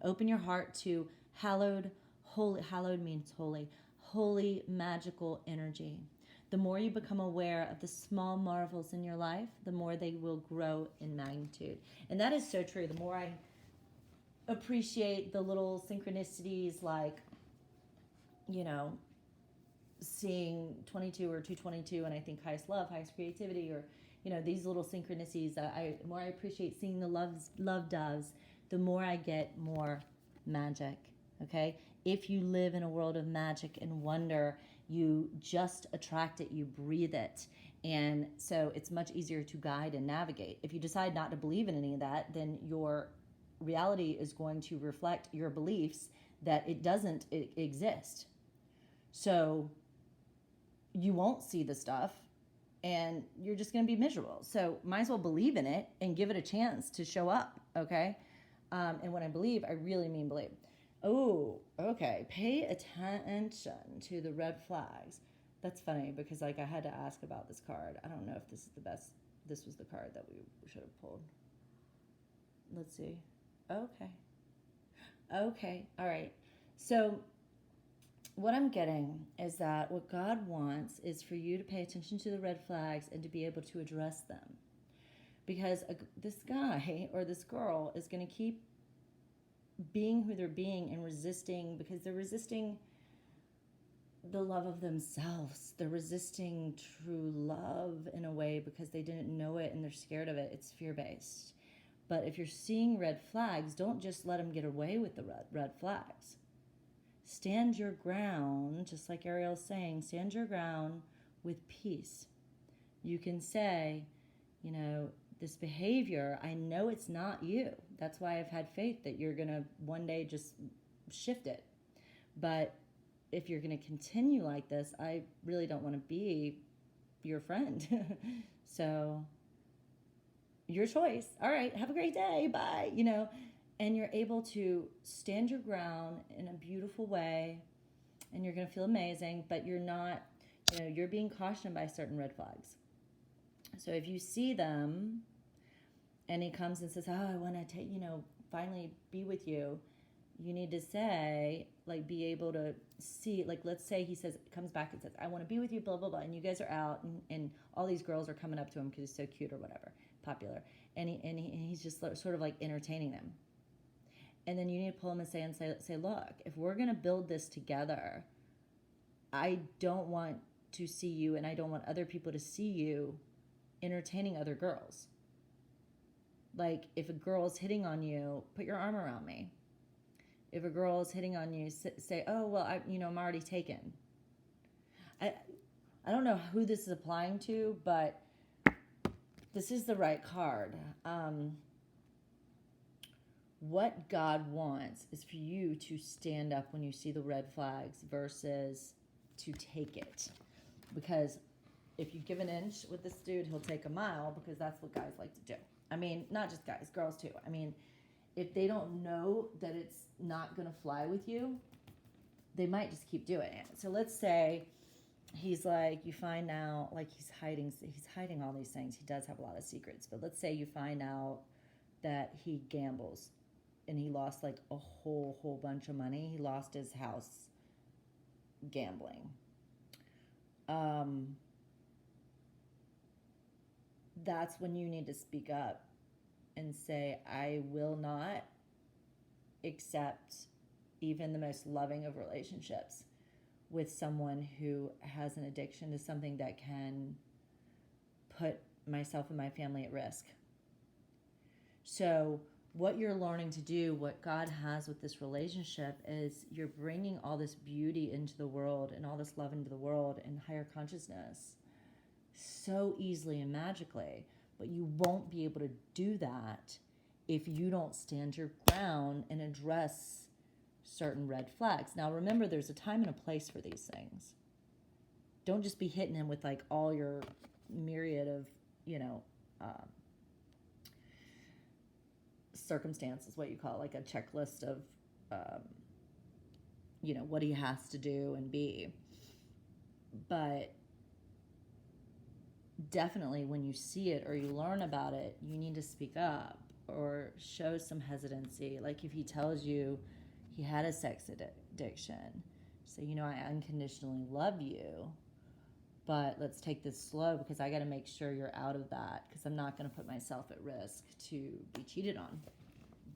Open your heart to hallowed means holy magical energy. The more you become aware of the small marvels in your life, the more they will grow in magnitude. And that is so true. The more I appreciate the little synchronicities, like, you know, seeing 22 or 222 and I think highest love, highest creativity, or, you know, these little synchronicities, the more I appreciate seeing the love doves, the more I get more magic, okay? If you live in a world of magic and wonder, you just attract it, you breathe it. And so it's much easier to guide and navigate. If you decide not to believe in any of that, then your reality is going to reflect your beliefs that it doesn't exist. So you won't see the stuff and you're just going to be miserable. So might as well believe in it and give it a chance to show up, okay? And when I believe, I really mean believe. Oh, okay. Pay attention to the red flags. That's funny because, like, I had to ask about this card. I don't know if this is the best. This was the card that we should have pulled. Let's see. Okay. All right. So what I'm getting is that what God wants is for you to pay attention to the red flags and to be able to address them. Because this guy or this girl is going to keep being who they're being and resisting, because they're resisting the love of themselves. They're resisting true love in a way because they didn't know it and they're scared of it. It's fear-based. But if you're seeing red flags, don't just let them get away with the red flags. stand your ground, just like Ariel's saying, stand your ground with peace. You can say, you know, this behavior, I know it's not you. That's why I've had faith that you're going to one day just shift it. But if you're going to continue like this, I really don't want to be your friend. So your choice. All right, have a great day. Bye. You know, and you're able to stand your ground in a beautiful way, and you're going to feel amazing, but you're not, you know, you're being cautioned by certain red flags. So if you see them and he comes and says, oh, I want to take, you know, finally be with you, you need to say, like, be able to see, like, let's say he says, comes back and says, I want to be with you, blah, blah, blah. And you guys are out and all these girls are coming up to him because he's so cute or whatever, popular. And he's just sort of like entertaining them. And then you need to pull him and say, look, if we're going to build this together, I don't want to see you, and I don't want other people to see you entertaining other girls. Like, if a girl is hitting on you, put your arm around me. If a girl is hitting on you, say, oh, well, I'm already taken. I don't know who this is applying to, but this is the right card. What God wants is for you to stand up when you see the red flags versus to take it. Because if you give an inch with this dude, he'll take a mile, because that's what guys like to do. I mean, not just guys, girls too. I mean, if they don't know that it's not going to fly with you, they might just keep doing it. So let's say he's like, you find out, like, he's hiding all these things. He does have a lot of secrets. But let's say you find out that he gambles and he lost like a whole bunch of money. He lost his house gambling. That's when you need to speak up and say, I will not accept even the most loving of relationships with someone who has an addiction to something that can put myself and my family at risk. So what you're learning to do, what God has with this relationship, is you're bringing all this beauty into the world and all this love into the world and higher consciousness so easily and magically. But you won't be able to do that if you don't stand your ground and address certain red flags. Now, remember, there's a time and a place for these things. Don't just be hitting him with like all your myriad of, circumstances, what you call like a checklist of, what he has to do and be. But definitely when you see it or you learn about it, you need to speak up or show some hesitancy. Like if he tells you he had a sex addiction, say, I unconditionally love you, but let's take this slow because I got to make sure you're out of that, because I'm not going to put myself at risk to be cheated on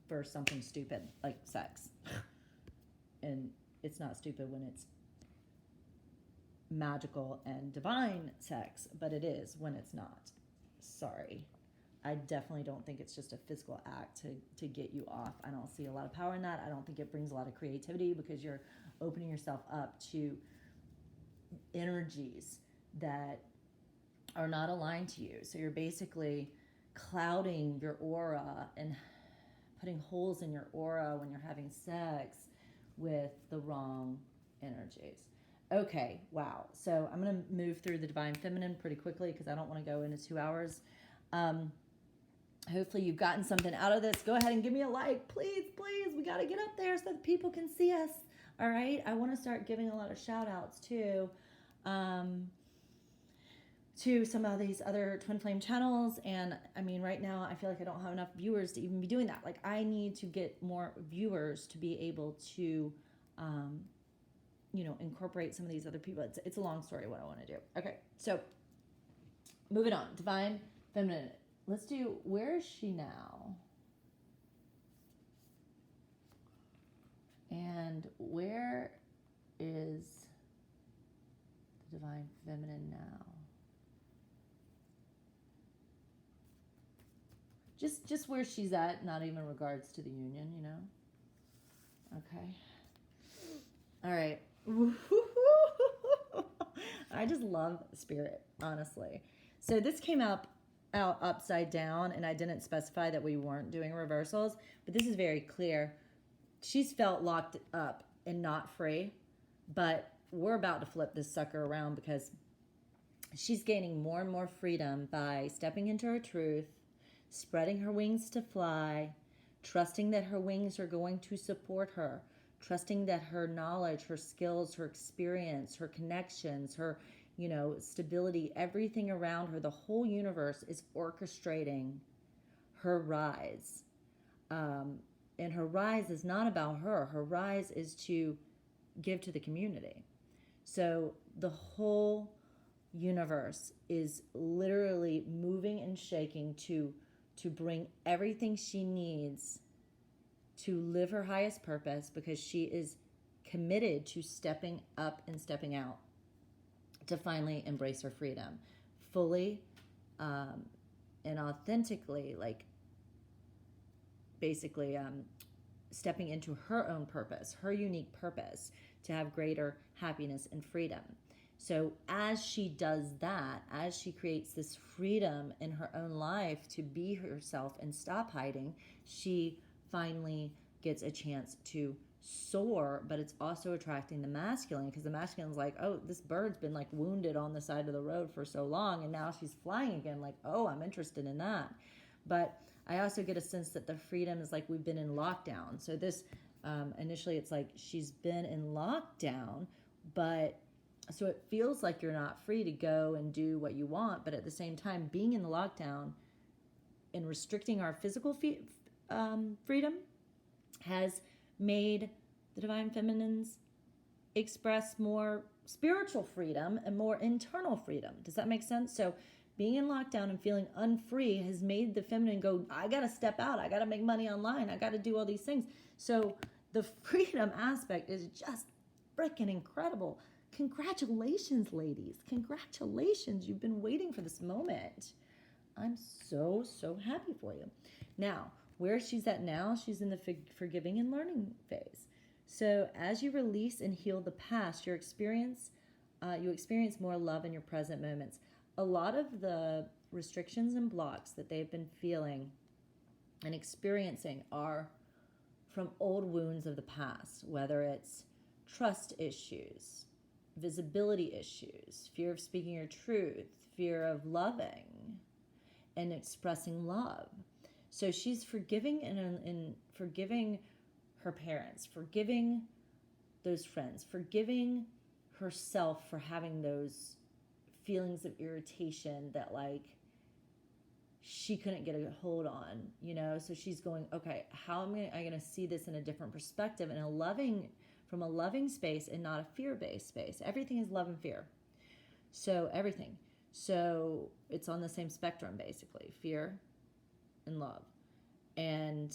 for something stupid like sex. And it's not stupid when it's magical and divine sex, but it is when it's not. Sorry. I definitely don't think it's just a physical act to get you off. I don't see a lot of power in that. I don't think it brings a lot of creativity, because you're opening yourself up to energies that are not aligned to you. So you're basically clouding your aura and putting holes in your aura when you're having sex with the wrong energies. Okay, wow. So I'm going to move through the Divine Feminine pretty quickly because I don't want to go into 2 hours. Hopefully you've gotten something out of this. Go ahead and give me a like. Please, please. We got to get up there so that people can see us. All right? I want to start giving a lot of shout outs too. To some of these other Twin Flame channels. And I mean, right now, I feel like I don't have enough viewers to even be doing that. Like, I need to get more viewers to be able to, incorporate some of these other people. It's a long story what I want to do. Okay, so moving on. Divine Feminine. Let's do, where is she now? And where is the Divine Feminine now? Just where she's at, not even regards to the union, Okay. All right. I just love spirit, honestly. So this came out upside down, and I didn't specify that we weren't doing reversals, but this is very clear. She's felt locked up and not free, but we're about to flip this sucker around because she's gaining more and more freedom by stepping into her truth, spreading her wings to fly, trusting that her wings are going to support her, trusting that her knowledge, her skills, her experience, her connections, her, stability, everything around her, the whole universe is orchestrating her rise. And her rise is not about her. Her rise is to give to the community. So the whole universe is literally moving and shaking to bring everything she needs to live her highest purpose, because she is committed to stepping up and stepping out to finally embrace her freedom fully and authentically, like basically stepping into her own purpose, her unique purpose, to have greater happiness and freedom. So as she does that, as she creates this freedom in her own life to be herself and stop hiding, she finally gets a chance to soar. But it's also attracting the masculine, because the masculine's like, oh, this bird's been like wounded on the side of the road for so long, and now she's flying again, like, oh, I'm interested in that. But I also get a sense that the freedom is like we've been in lockdown. So this initially it's like she's been in lockdown, but so it feels like you're not free to go and do what you want, but at the same time, being in the lockdown and restricting our physical freedom has made the divine feminines express more spiritual freedom and more internal freedom. Does that make sense? So being in lockdown and feeling unfree has made the feminine go, I got to step out. I got to make money online. I got to do all these things. So the freedom aspect is just freaking incredible. Congratulations, ladies. Congratulations. You've been waiting for this moment. I'm so, so happy for you. Now, where she's at now, she's in the forgiving and learning phase. So as you release and heal the past, you experience more love in your present moments. A lot of the restrictions and blocks that they've been feeling and experiencing are from old wounds of the past, whether it's trust issues, visibility issues, fear of speaking your truth, fear of loving and expressing love. So she's forgiving and forgiving her parents, forgiving those friends, forgiving herself for having those feelings of irritation that like she couldn't get a hold on, So she's going, okay, how am I going to see this in a different perspective, and from a loving space and not a fear-based space. Everything is love and fear. So everything. So it's on the same spectrum, basically, fear and love. And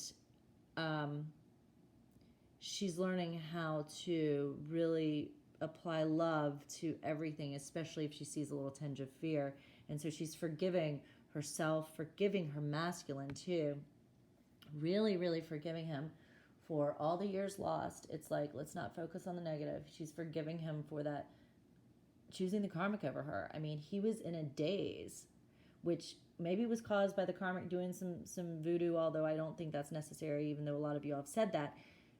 she's learning how to really apply love to everything, especially if she sees a little tinge of fear. And so she's forgiving herself, forgiving her masculine too, really, really forgiving him for all the years lost. It's like, let's not focus on the negative. She's forgiving him for that, choosing the karmic over her. I mean, he was in a daze, which maybe was caused by the karmic doing some voodoo, although I don't think that's necessary, even though a lot of you all have said that.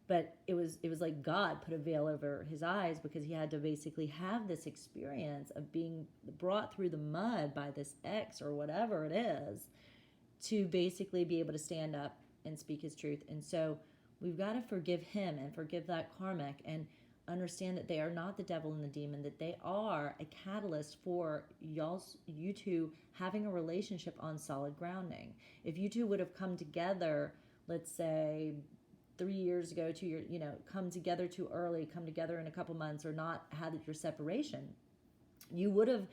But it was like God put a veil over his eyes, because he had to basically have this experience of being brought through the mud by this ex or whatever it is, to basically be able to stand up and speak his truth. And so we've got to forgive him and forgive that karmic, and understand that they are not the devil and the demon, that they are a catalyst for you two having a relationship on solid grounding. If you two would have come together, let's say 3 years ago, 2 years, come together too early, come together in a couple months, or not had your separation, you would have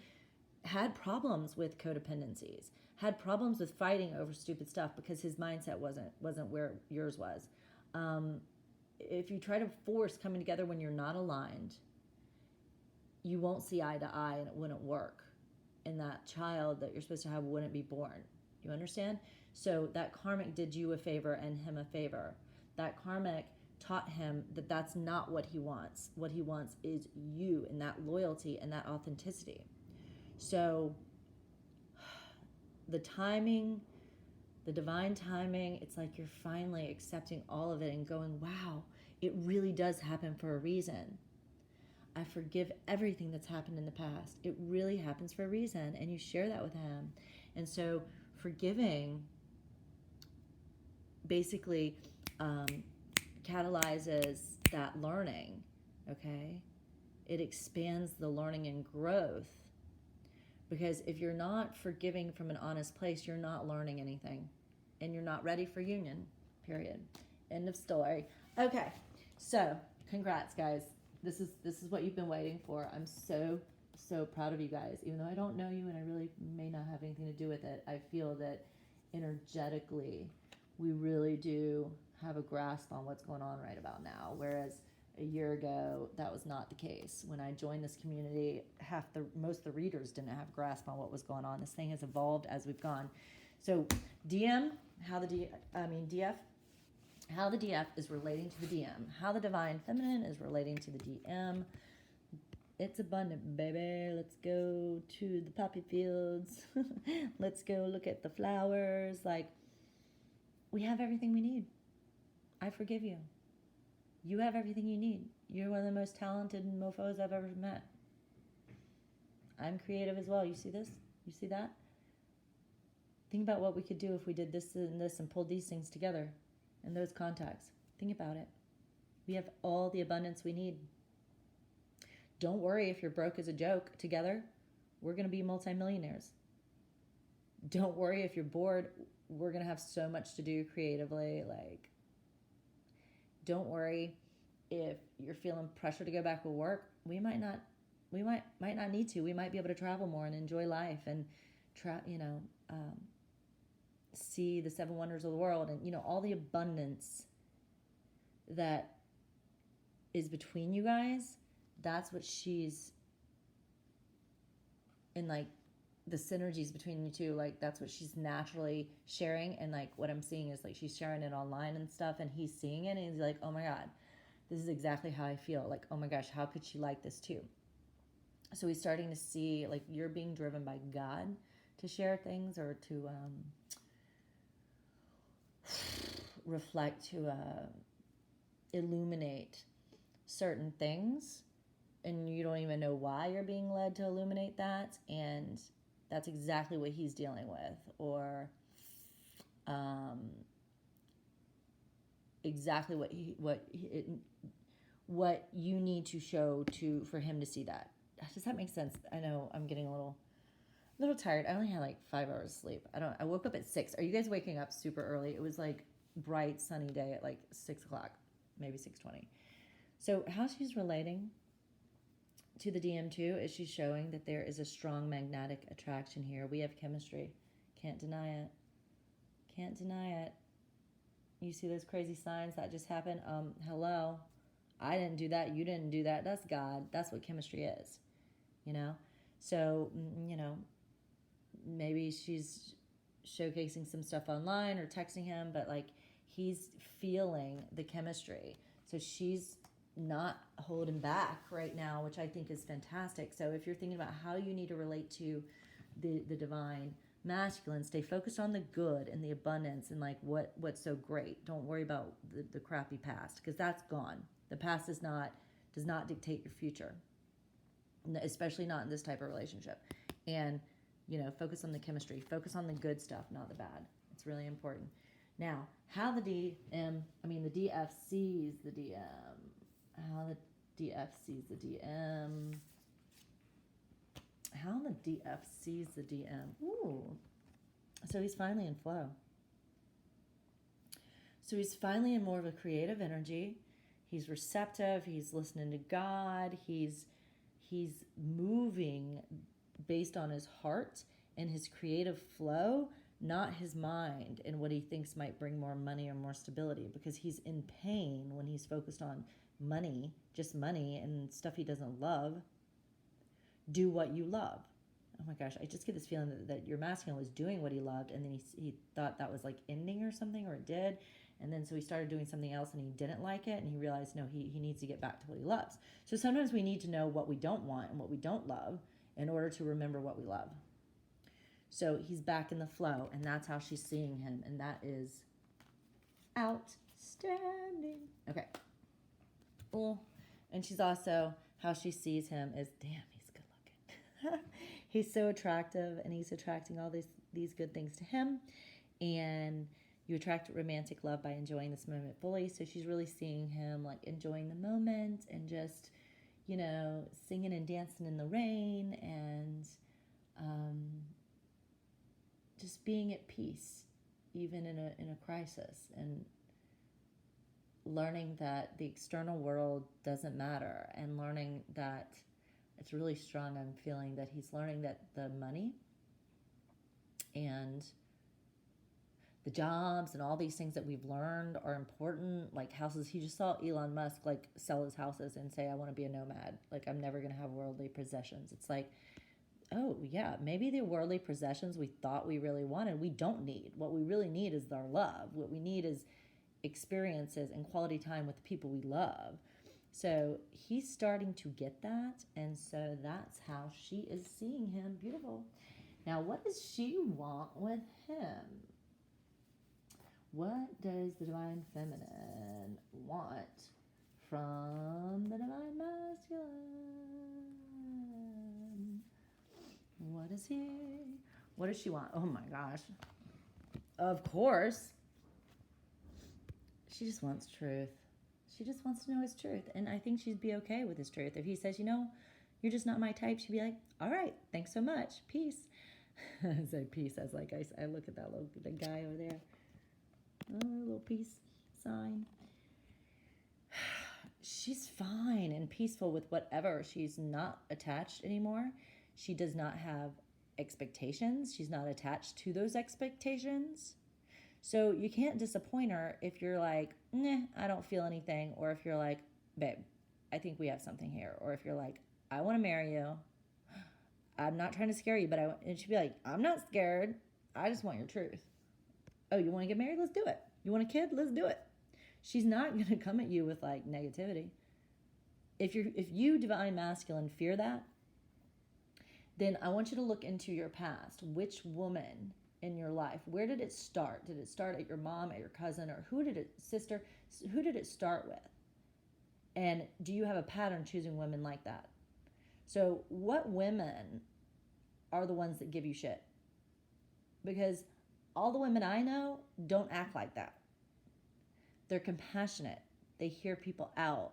had problems with codependencies, had problems with fighting over stupid stuff, because his mindset wasn't where yours was. If you try to force coming together when you're not aligned, you won't see eye to eye, and it wouldn't work. And that child that you're supposed to have wouldn't be born. You understand? So that karmic did you a favor and him a favor. That karmic taught him that that's not what he wants. What he wants is you, and that loyalty and that authenticity. So the timing, the divine timing, it's like you're finally accepting all of it and going, wow, it really does happen for a reason. I forgive everything that's happened in the past. It really happens for a reason. And you share that with him. And so forgiving basically catalyzes that learning, okay? It expands the learning and growth. Because if you're not forgiving from an honest place, you're not learning anything. And you're not ready for union, period. End of story. Okay, so congrats, guys. This is what you've been waiting for. I'm so proud of you guys. Even though I don't know you and I really may not have anything to do with it, I feel that energetically we really do have a grasp on what's going on right about now. Whereas a year ago, that was not the case. When I joined this community, most of the readers didn't have a grasp on what was going on. This thing has evolved as we've gone. So DF, how the DF is relating to the DM, how the divine feminine is relating to the DM. It's abundant, baby. Let's go to the poppy fields. Let's go look at the flowers. Like, we have everything we need. I forgive you. You have everything you need. You're one of the most talented mofos I've ever met. I'm creative as well. You see this? You see that? Think about what we could do if we did this and this and pulled these things together and those contacts. Think about it. We have all the abundance we need. Don't worry if you're broke as a joke. Together, we're going to be multimillionaires. Don't worry if you're bored. We're going to have so much to do creatively. Like, don't worry if you're feeling pressure to go back to work. We might not need to. We might be able to travel more and enjoy life and see the 7 wonders of the world and all the abundance that is between you guys. That's what she's in, like the synergies between you two, like that's what she's naturally sharing. And like what I'm seeing is like she's sharing it online and stuff, and he's seeing it and he's like, oh my God, this is exactly how I feel. Like, oh my gosh, how could she like this too? So he's starting to see like you're being driven by God to share things or to reflect, to illuminate certain things, and you don't even know why you're being led to illuminate that. And that's exactly what he's dealing with, or exactly what you need to show for him to see that. Does that make sense? I know I'm getting a little tired. I only had like 5 hours of sleep. I woke up at 6. Are you guys waking up super early? It was like bright sunny day at like 6 o'clock, maybe 6:20. So how she's relating to the DM2 is she's showing that there is a strong magnetic attraction here. We have chemistry. Can't deny it. Can't deny it. You see those crazy signs that just happened? Hello. I didn't do that. You didn't do that. That's God. That's what chemistry is. So, maybe she's showcasing some stuff online or texting him, but like he's feeling the chemistry. So she's not holding back right now, which I think is fantastic. So if you're thinking about how you need to relate to the divine masculine, stay focused on the good and the abundance and like what's so great. Don't worry about the crappy past, because that's gone. The past does not dictate your future, especially not in this type of relationship. And focus on the chemistry, focus on the good stuff, not the bad. It's really important. Now, how the DF sees the DM. How the DF sees the DM. How the DF sees the DM. Ooh. So he's finally in flow. So he's finally in more of a creative energy. He's receptive. He's listening to God. He's moving based on his heart and his creative flow, not his mind and what he thinks might bring more money or more stability, because he's in pain when he's focused on money, just money and stuff he doesn't love. Do what you love. Oh my gosh, I just get this feeling that your masculine was doing what he loved, and then he thought that was like ending or something, or it did, And then so he started doing something else and he didn't like it, and he realized, no, he needs to get back to what he loves. So sometimes we need to know what we don't want and what we don't love in order to remember what we love. So he's back in the flow, and that's how she's seeing him, and that is outstanding. Okay. Well, and she's also, how she sees him is, damn, he's good looking. He's so attractive, and he's attracting all these good things to him. And you attract romantic love by enjoying this moment fully. So she's really seeing him like enjoying the moment and just, you know, singing and dancing in the rain and just being at peace, even in a crisis, and learning that the external world doesn't matter, and learning that it's really strong. I'm feeling that he's learning that the money and the jobs and all these things that we've learned are important, like houses. He just saw Elon Musk like sell his houses and say, I want to be a nomad. Like, I'm never going to have worldly possessions. It's like, oh yeah, maybe the worldly possessions we thought we really wanted, we don't need. What we really need is our love. What we need is experiences and quality time with the people we love. So he's starting to get that, and so that's how she is seeing him. Beautiful. Now, what does she want with him? What does the Divine Feminine want from the Divine Masculine? What is he? What does she want? Oh my gosh. Of course. She just wants truth. She just wants to know his truth. And I think she'd be okay with his truth. If he says, you know, you're just not my type, she'd be like, all right, thanks so much. Peace. I say peace. I was like, I look at that the guy over there. Oh, little peace sign. She's fine and peaceful with whatever. She's not attached anymore. She does not have expectations. She's not attached to those expectations. So you can't disappoint her if you're like, nah, I don't feel anything. Or if you're like, babe, I think we have something here. Or if you're like, I want to marry you. I'm not trying to scare you, but and she'd be like, I'm not scared. I just want your truth. Oh, you want to get married? Let's do it. You want a kid? Let's do it. She's not going to come at you with like negativity. If you Divine Masculine fear that, then I want you to look into your past. Which woman in your life, where did it start? Did it start at your mom, at your cousin, or who did it start with? And do you have a pattern choosing women like that? So what women are the ones that give you shit? Because all the women I know don't act like that. They're compassionate. They hear people out.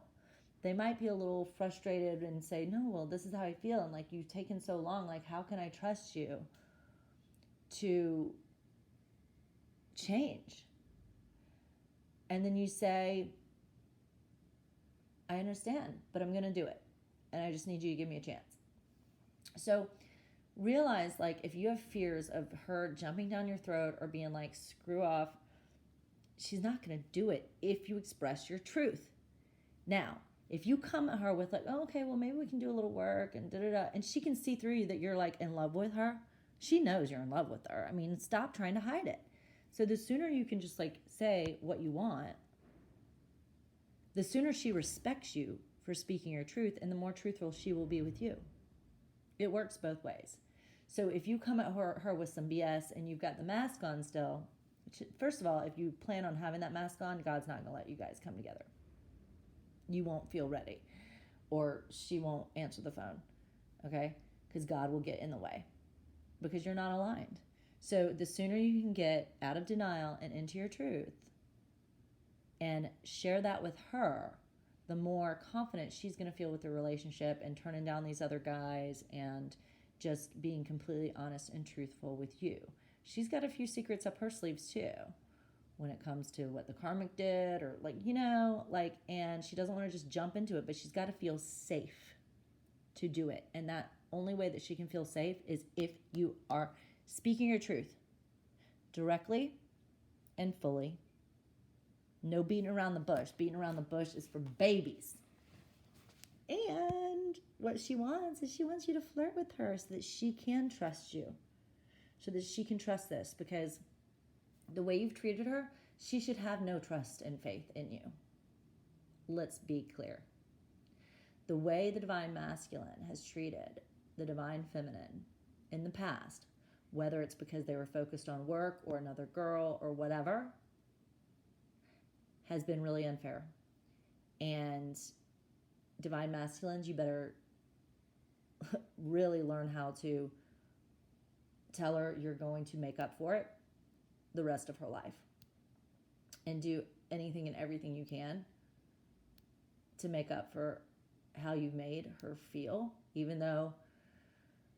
They might be a little frustrated and say, no, well, this is how I feel. And like, you've taken so long. Like, how can I trust you to change? And then you say, I understand, but I'm going to do it. And I just need you to give me a chance. So realize, like, if you have fears of her jumping down your throat or being like, screw off, she's not going to do it if you express your truth. Now, if you come at her with like, oh, okay, well, maybe we can do a little work and da-da-da, and she can see through you that you're like in love with her, she knows you're in love with her. I mean, stop trying to hide it. So the sooner you can just like say what you want, the sooner she respects you for speaking your truth, and the more truthful she will be with you. It works both ways. So if you come at her with some BS and you've got the mask on still, first of all, if you plan on having that mask on, God's not going to let you guys come together. You won't feel ready, or she won't answer the phone, okay? Because God will get in the way because you're not aligned. So the sooner you can get out of denial and into your truth and share that with her, the more confident she's going to feel with the relationship and turning down these other guys and just being completely honest and truthful with you. She's got a few secrets up her sleeves too when it comes to what the karmic did, or like, you know, like, and she doesn't want to just jump into it, but she's got to feel safe to do it. And that only way that she can feel safe is if you are speaking your truth directly and fully. No beating around the bush. Beating around the bush is for babies. And what she wants is she wants you to flirt with her so that she can trust you. So that she can trust this, because the way you've treated her she should have no trust and faith in you. Let's be clear. The way the divine masculine has treated the divine feminine in the past, whether it's because they were focused on work or another girl or whatever, has been really unfair. And divine masculines, you better really learn how to tell her you're going to make up for it the rest of her life, and do anything and everything you can to make up for how you've made her feel, even though,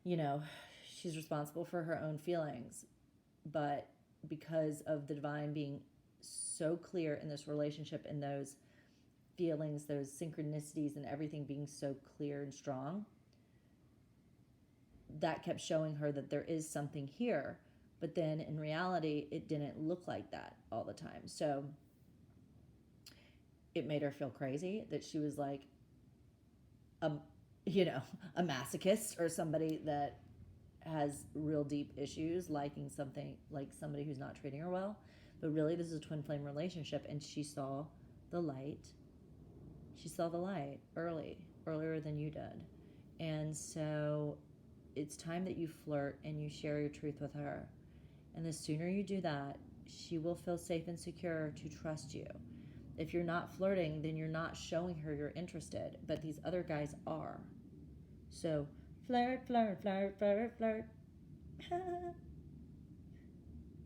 you know, she's responsible for her own feelings. But because of the divine being so clear in this relationship, and those feelings, those synchronicities and everything being so clear and strong, that kept showing her that there is something here. But then in reality, it didn't look like that all the time. So it made her feel crazy that she was like a masochist, or somebody that has real deep issues liking something, like somebody who's not treating her well. But really, this is a twin flame relationship, and she saw the light. She saw the light earlier than you did. And so it's time that you flirt and you share your truth with her. And the sooner you do that, she will feel safe and secure to trust you. If you're not flirting, then you're not showing her you're interested, but these other guys are. So flirt, flirt, flirt, flirt, flirt.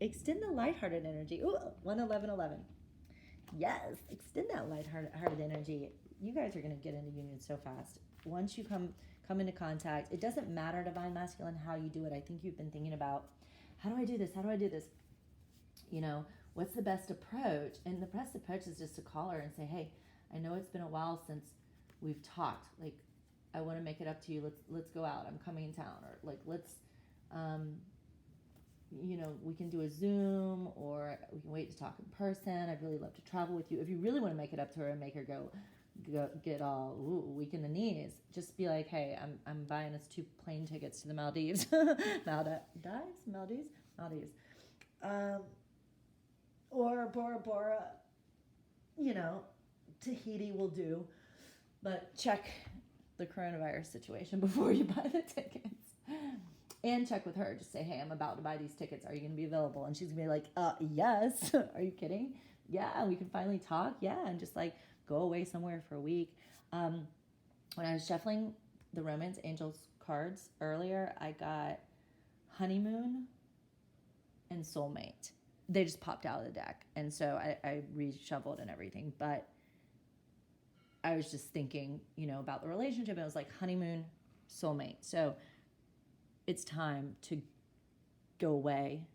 Extend the lighthearted energy. Ooh, 11111. Yes, extend that lighthearted energy. You guys are going to get into union so fast. Once you come into contact, it doesn't matter, divine masculine, how you do it. I think you've been thinking about, how do I do this? How do I do this? You know, what's the best approach? And the best approach is just to call her and say, hey, I know it's been a while since we've talked. Like, I want to make it up to you. Let's go out. I'm coming in town. Or like, let's, we can do a Zoom, or we can wait to talk in person. I'd really love to travel with you. If you really want to make it up to her and make her go get all weak in the knees, just be like, hey, I'm buying us 2 plane tickets to the Maldives. Maldives. Or Bora Bora, Tahiti will do. But check the coronavirus situation before you buy the tickets. And check with her. Just say, hey, I'm about to buy these tickets. Are you going to be available? And she's going to be like, yes. Are you kidding? Yeah, we can finally talk. Yeah, and just like go away somewhere for a week. When I was shuffling the Romance Angels cards earlier, I got Honeymoon and Soulmate. They just popped out of the deck. And so I reshuffled and everything. But I was just thinking, about the relationship. And it was like honeymoon, soulmate. So it's time to go away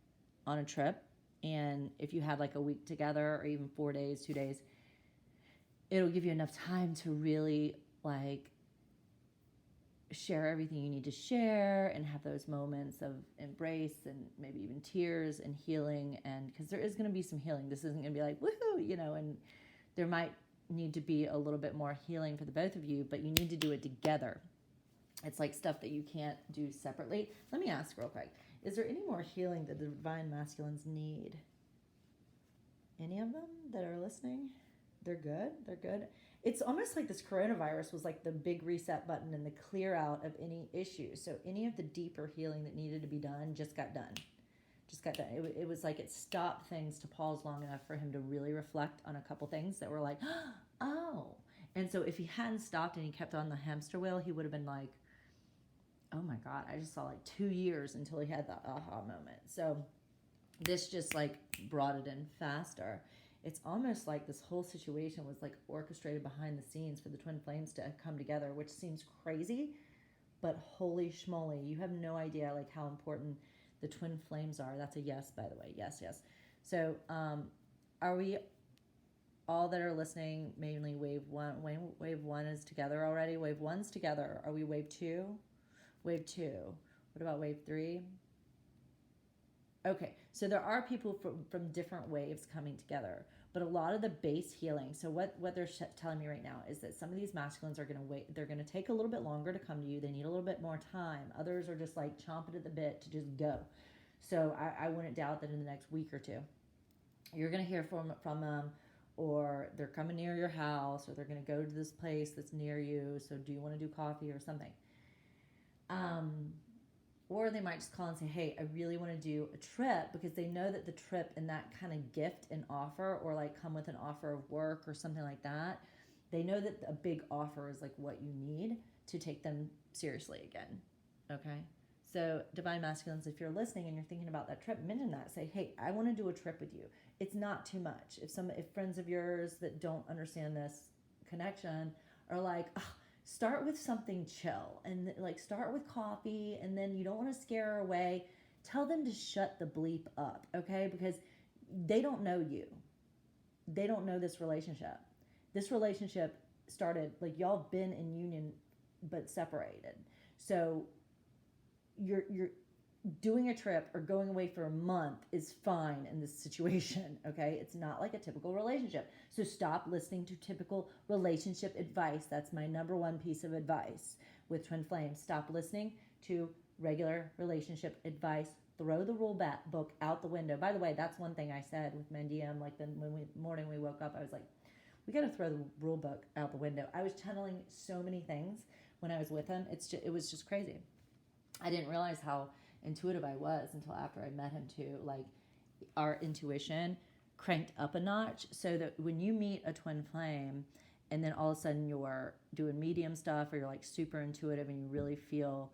on a trip. And if you had like a week together, or even 4 days, 2 days, it'll give you enough time to really like share everything you need to share, and have those moments of embrace, and maybe even tears and healing. And because there is going to be some healing. This isn't going to be like, woohoo, and there might need to be a little bit more healing for the both of you, but you need to do it together. It's like stuff that you can't do separately. Let me ask real quick. Is there any more healing that the divine masculines need? Any of them that are listening? They're good? They're good? It's almost like this coronavirus was like the big reset button and the clear out of any issues. So any of the deeper healing that needed to be done just got done. It was like it stopped things to pause long enough for him to really reflect on a couple things that were like, oh. And so if he hadn't stopped and he kept on the hamster wheel, he would have been like, oh my God, I just saw like 2 years until he had the aha moment. So this just like brought it in faster. It's almost like this whole situation was like orchestrated behind the scenes for the twin flames to come together, which seems crazy, but holy schmoly, you have no idea like how important the twin flames are. That's a yes, by the way. Yes. So are we all that are listening, mainly wave one? Wave one is together already. Wave one's together. Are we wave two? Wave two. What about wave three? Okay, so there are people from different waves coming together, but a lot of the base healing. So what they're telling me right now is that some of these masculines are going to wait. They're going to take a little bit longer to come to you. They need a little bit more time. Others are just like chomping at the bit to just go. So I wouldn't doubt that in the next week or two, you're going to hear from them, or they're coming near your house, or they're going to go to this place that's near you. So do you want to do coffee or something? Or they might just call and say, hey, I really want to do a trip, because they know that the trip and that kind of gift and offer, or like come with an offer of work or something like that, they know that a big offer is like what you need to take them seriously again. Okay? So divine masculines, if you're listening and you're thinking about that trip, mention that. Say, hey, I want to do a trip with you. It's not too much. If friends of yours that don't understand this connection are like, oh, start with something chill, and like start with coffee, and then you don't want to scare her away. Tell them to shut the bleep up, okay? Because they don't know you. They don't know this relationship. This relationship started, like, y'all been in union but separated. So you're doing a trip or going away for a month is fine in this situation, okay? It's not like a typical relationship. So stop listening to typical relationship advice. That's my number one piece of advice with Twin Flames. Stop listening to regular relationship advice. Throw the rule book out the window. By the way, that's one thing I said with Mendiam. Like, morning we woke up, I was like, we got to throw the rule book out the window. I was channeling so many things when I was with him. It was just crazy. I didn't realize how intuitive I was until after I met him too. Like, our intuition cranked up a notch, so that when you meet a twin flame and then all of a sudden you're doing medium stuff, or you're like super intuitive and you really feel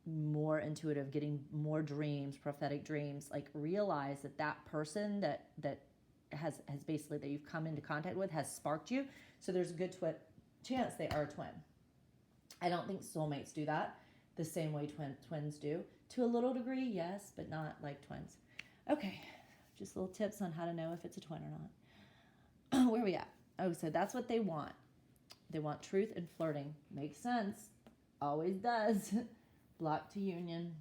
more intuitive, getting more dreams, prophetic dreams, like realize that person that has basically, that you've come into contact with, has sparked you. So there's a good chance they are a twin. I don't think soulmates do that the same way twins do. To a little degree, yes, but not like twins. Okay, just little tips on how to know if it's a twin or not. Where are we at? Oh, so that's what they want. They want truth and flirting. Makes sense. Always does. Block to union.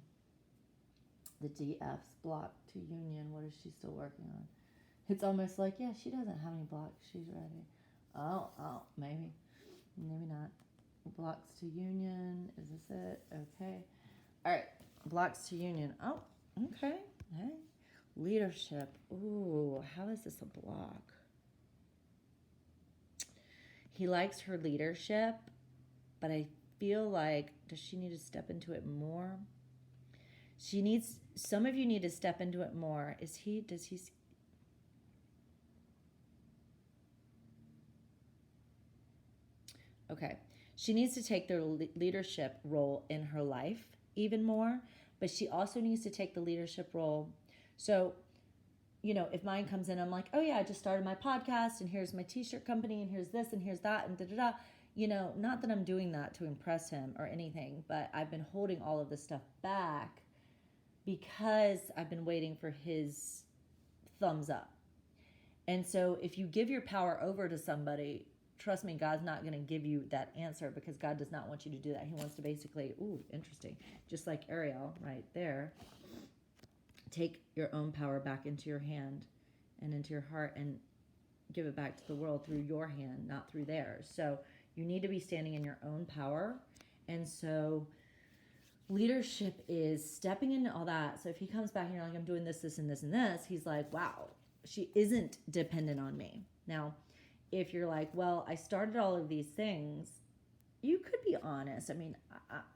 The DF's block to union. What is she still working on? It's almost like, yeah, she doesn't have any blocks. She's ready. Oh, maybe. Maybe not. Blocks to union. Is this it? Okay. All right. Blocks to union. Oh, okay. Hey. Leadership. Ooh, how is this a block? He likes her leadership, but I feel like, does she need to step into it more? Some of you need to step into it more. Does he? Okay. She needs to take the leadership role in her life even more, but she also needs to take the leadership role. So, if mine comes in, I'm like, oh yeah, I just started my podcast, and here's my t-shirt company, and here's this, and here's that, and da-da-da. Not that I'm doing that to impress him or anything, but I've been holding all of this stuff back because I've been waiting for his thumbs up. And so if you give your power over to somebody, trust me, God's not going to give you that answer, because God does not want you to do that. He wants to basically, interesting, just like Ariel right there, take your own power back into your hand and into your heart, and give it back to the world through your hand, not through theirs. So you need to be standing in your own power. And so leadership is stepping into all that. So if he comes back and you're like, I'm doing this, this, and this, and this, he's like, wow, she isn't dependent on me. Now, if you're like, well, I started all of these things, you could be honest. I mean,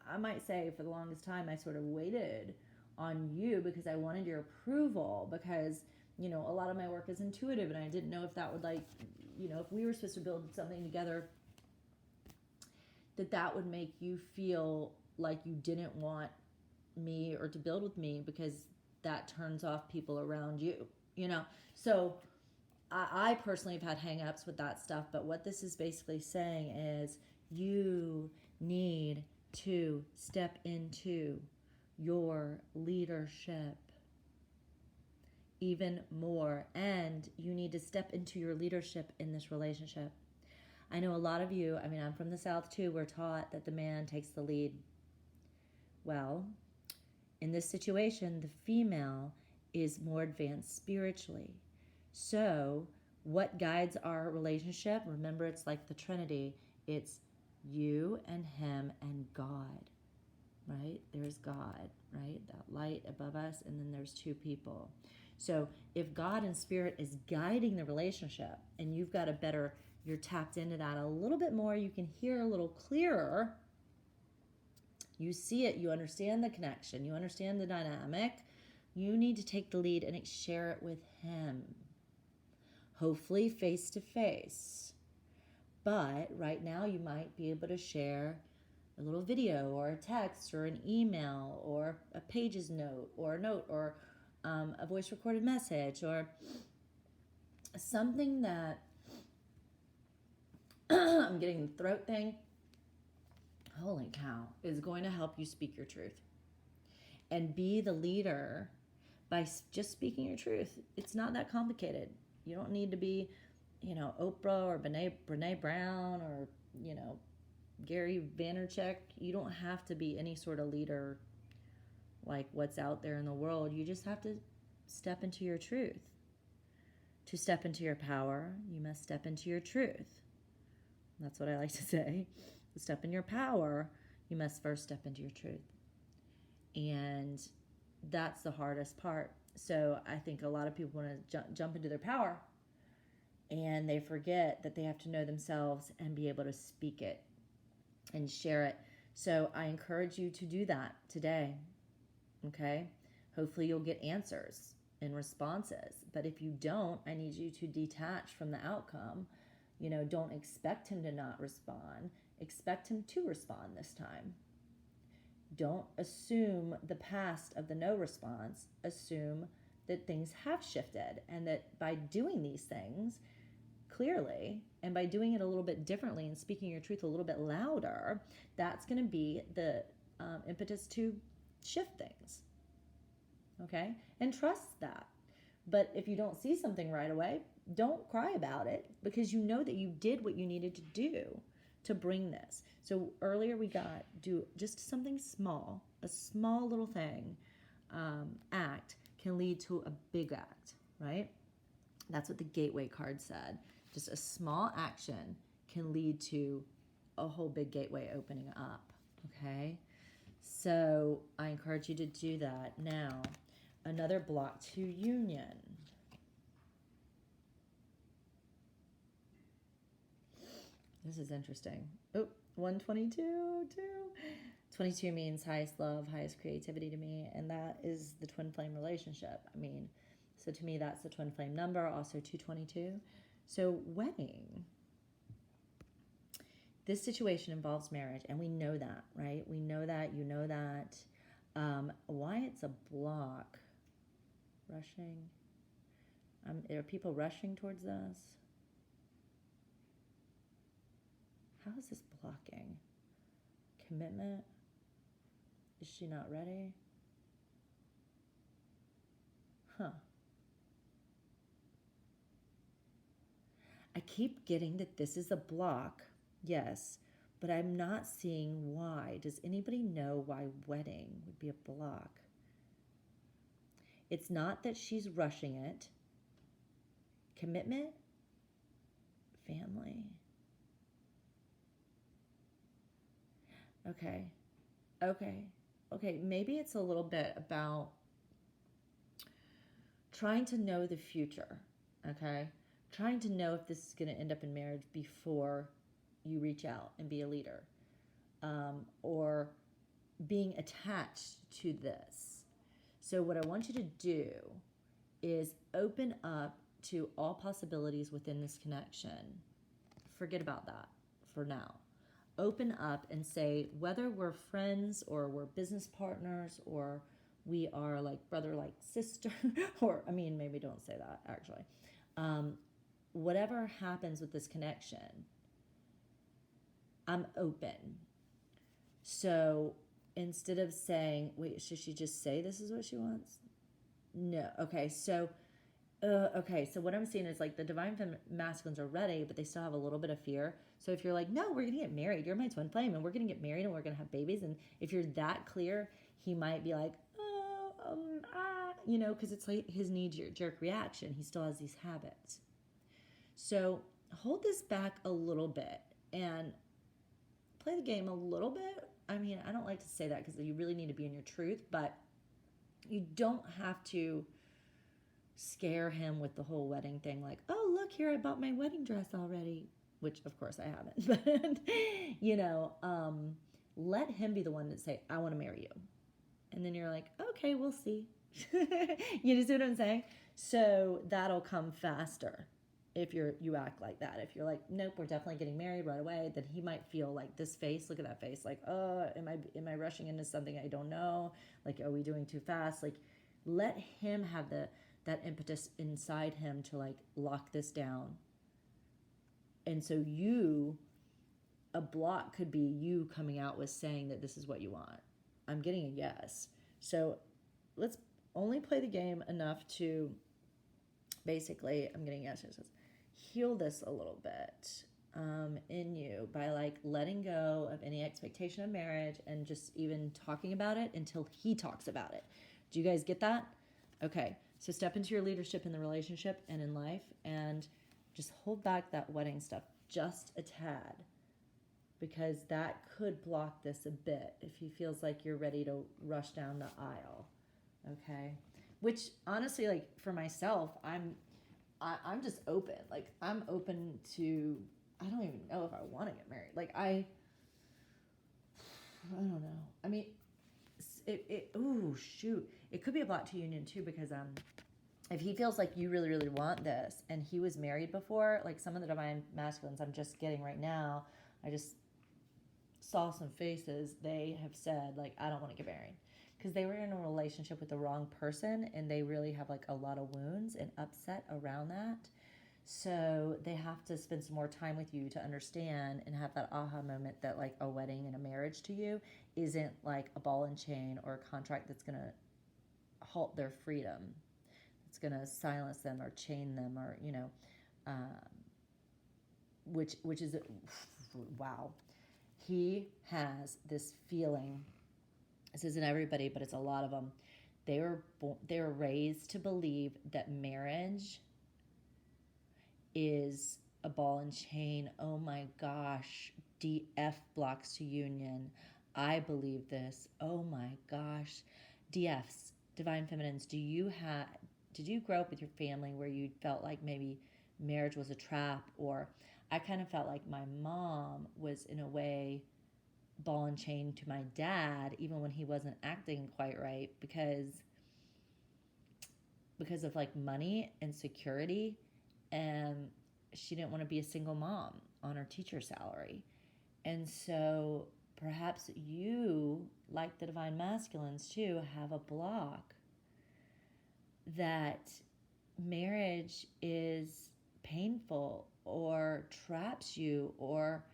I might say for the longest time, I sort of waited on you because I wanted your approval, because, a lot of my work is intuitive, and I didn't know if that would, like, if we were supposed to build something together, that would make you feel like you didn't want me or to build with me, because that turns off people around you, So I personally have had hang-ups with that stuff, but what this is basically saying is you need to step into your leadership even more, and you need to step into your leadership in this relationship. I know a lot of you, I mean, I'm from the South too, we're taught that the man takes the lead. Well, in this situation, the female is more advanced spiritually. So what guides our relationship? Remember, it's like the Trinity. It's you and him and God, right? There's God, right? That light above us, and then there's two people. So if God and Spirit is guiding the relationship and you've got a better, you're tapped into that a little bit more, you can hear a little clearer, you see it, you understand the connection, you understand the dynamic, you need to take the lead and share it with Him. Hopefully face to face. But right now you might be able to share a little video or a text or an email or a pages note or a note or a voice recorded message or something that I'm getting the throat thing. Holy cow, is going to help you speak your truth and be the leader by just speaking your truth. It's not that complicated. You don't need to be, Oprah or Brene Brown or, Gary Vaynerchuk. You don't have to be any sort of leader like what's out there in the world. You just have to step into your truth. To step into your power, you must step into your truth. That's what I like to say. To step in your power, you must first step into your truth. And that's the hardest part. So I think a lot of people want to jump into their power and they forget that they have to know themselves and be able to speak it and share it. So I encourage you to do that today. Okay? Hopefully you'll get answers and responses. But if you don't, I need you to detach from the outcome. Don't expect him to not respond. Expect him to respond this time. Don't assume the past of the no response. Assume that things have shifted and that by doing these things clearly and by doing it a little bit differently and speaking your truth a little bit louder, that's going to be the impetus to shift things. Okay? And trust that. But if you don't see something right away, don't cry about it because you know that you did what you needed to do to bring this. So earlier we got do just something small, a small little thing, act can lead to a big act, right? That's what the gateway card said. Just a small action can lead to a whole big gateway opening up, okay? So I encourage you to do that. Now, another block to union. This is interesting. Oh, 122, too. 22 means highest love, highest creativity to me, and that is the twin flame relationship. So to me, that's the twin flame number, also 222. So wedding. This situation involves marriage, and we know that, right? We know that, you know that. Why it's a block? Rushing. Are people rushing towards this? How is this blocking? Commitment? Is she not ready? Huh. I keep getting that this is a block, yes, but I'm not seeing why. Does anybody know why wedding would be a block? It's not that she's rushing it. Commitment? Family. Okay, maybe it's a little bit about trying to know the future, okay? Trying to know if this is going to end up in marriage before you reach out and be a leader, or being attached to this. So what I want you to do is open up to all possibilities within this connection. Forget about that for now. Open up and say whether we're friends or we're business partners or we are like brother, like sister, or maybe don't say that actually. Whatever happens with this connection, I'm open. So instead of saying, wait, should she just say this is what she wants? No. Okay, so what I'm seeing is like the divine masculines are ready, but they still have a little bit of fear. So if you're like, no, we're going to get married. You're my twin flame and we're going to get married and we're going to have babies. And if you're that clear, he might be like, because it's like his knee-jerk reaction. He still has these habits. So hold this back a little bit and play the game a little bit. I don't like to say that because you really need to be in your truth, but you don't have to scare him with the whole wedding thing, like, oh, look, here, I bought my wedding dress already, which of course I haven't. But, let him be the one to say, I want to marry you. And then you're like, okay, we'll see. You see what I'm saying? So that'll come faster if you act like that. If you're like, nope, we're definitely getting married right away, then he might feel like this face, look at that face, like, oh, am I rushing into something I don't know? Like, are we doing too fast? Like, let him have that impetus inside him to like lock this down. And so a block could be you coming out with saying that this is what you want. I'm getting a yes. So let's only play the game enough to basically, I'm getting yes, heal this a little bit in you by like letting go of any expectation of marriage and just even talking about it until he talks about it. Do you guys get that? Okay. So step into your leadership in the relationship and in life and just hold back that wedding stuff just a tad, because that could block this a bit if he feels like you're ready to rush down the aisle. Okay? Which honestly, like for myself, I'm just open. Like I'm open to, I don't even know if I want to get married. Like I don't know. I mean, it could be a block to union too, because if he feels like you really, really want this and he was married before, like some of the divine masculines I'm just getting right now, I just saw some faces, they have said like, I don't want to get married because they were in a relationship with the wrong person and they really have like a lot of wounds and upset around that. So they have to spend some more time with you to understand and have that aha moment that like a wedding and a marriage to you isn't like a ball and chain or a contract that's going to halt their freedom. It's going to silence them or chain them or, which is, wow. He has this feeling, this isn't everybody, but it's a lot of them. They were raised to believe that marriage is a ball and chain. Oh my gosh, DF blocks to union. I believe this. Oh my gosh. DFs, divine feminines, did you grow up with your family where you felt like maybe marriage was a trap? Or I kind of felt like my mom was in a way ball and chain to my dad even when he wasn't acting quite right because of like money and security, and she didn't want to be a single mom on her teacher salary. And so perhaps you, like the divine masculines too, have a block that marriage is painful or traps you or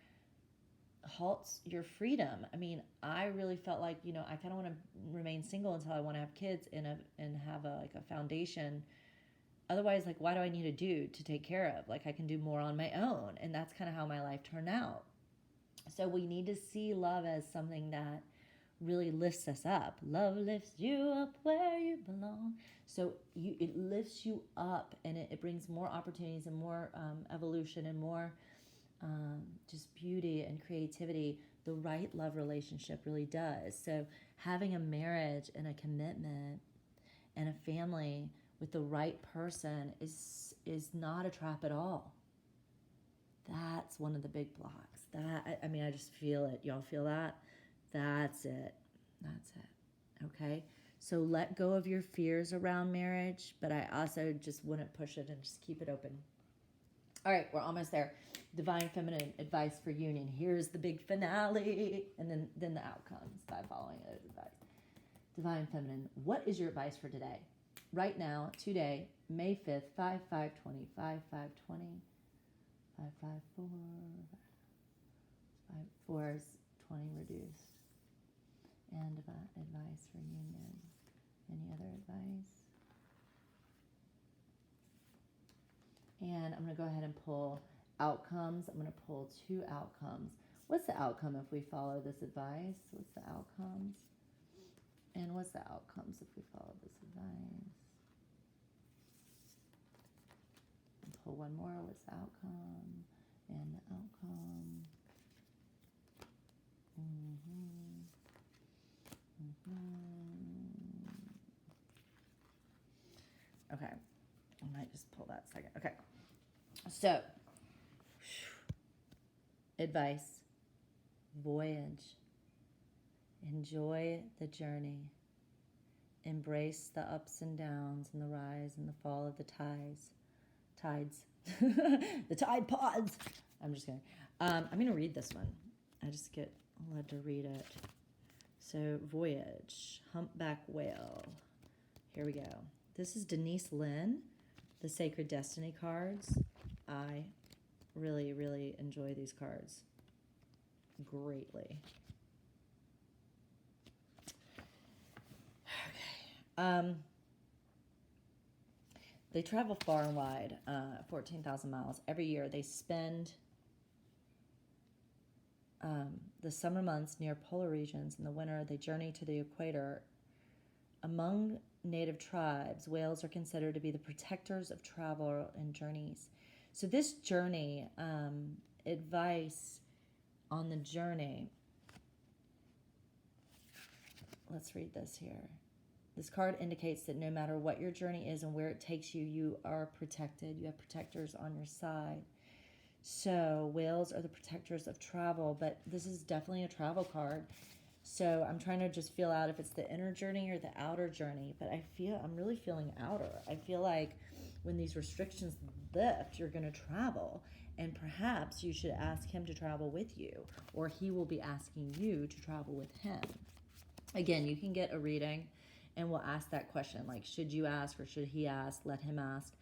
halts your freedom. I mean, I really felt like, I kind of want to remain single until I want to have kids and have a foundation. Otherwise, like, why do I need a dude to take care of? Like, I can do more on my own. And that's kind of how my life turned out. So we need to see love as something that really lifts us up. Love lifts you up where you belong. So it lifts you up, and it brings more opportunities and more evolution and more just beauty and creativity. The right love relationship really does. So having a marriage and a commitment and a family with the right person is not a trap at all. That's one of the big blocks. I just feel it. Y'all feel that? That's it. Okay? So let go of your fears around marriage, but I also just wouldn't push it and just keep it open. All right, we're almost there. Divine feminine advice for union. Here's the big finale, and then the outcomes by following those advice. Divine feminine, what is your advice for today? Right now, today, May 5th, 5/5/20, 5/5/20, 5/5/4, 5/4 is 20 reduced. And advice for union. Any other advice? And I'm going to go ahead and pull outcomes. I'm going to pull 2 outcomes. What's the outcome if we follow this advice? What's the outcomes? And what's the outcomes if we follow this advice? And pull one more. What's the outcome? And the outcome. Okay. might just pull that second. Okay. So, advice, voyage. Enjoy the journey. Embrace the ups and downs and the rise and the fall of the tides. The tide pods. I'm just kidding. I'm going to read this one. I just get led to read it. So, voyage, humpback whale. Here we go. This is Denise Lynn, the Sacred Destiny cards. I really, really enjoy these cards greatly. Okay. They travel far and wide, 14,000 miles. Every year they spend the summer months near polar regions. In the winter, they journey to the equator. Among native tribes, whales are considered to be the protectors of travel and journeys. So this journey, advice on the journey. Let's read this here. This card indicates that no matter what your journey is and where it takes you, you are protected. You have protectors on your side. So whales are the protectors of travel, but this is definitely a travel card. So I'm trying to just feel out if it's the inner journey or the outer journey, but I'm really feeling outer. I feel like when these restrictions lift, you're going to travel, and perhaps you should ask him to travel with you, or he will be asking you to travel with him. Again, you can get a reading and we'll ask that question, like, should you ask or should he ask? Let him ask.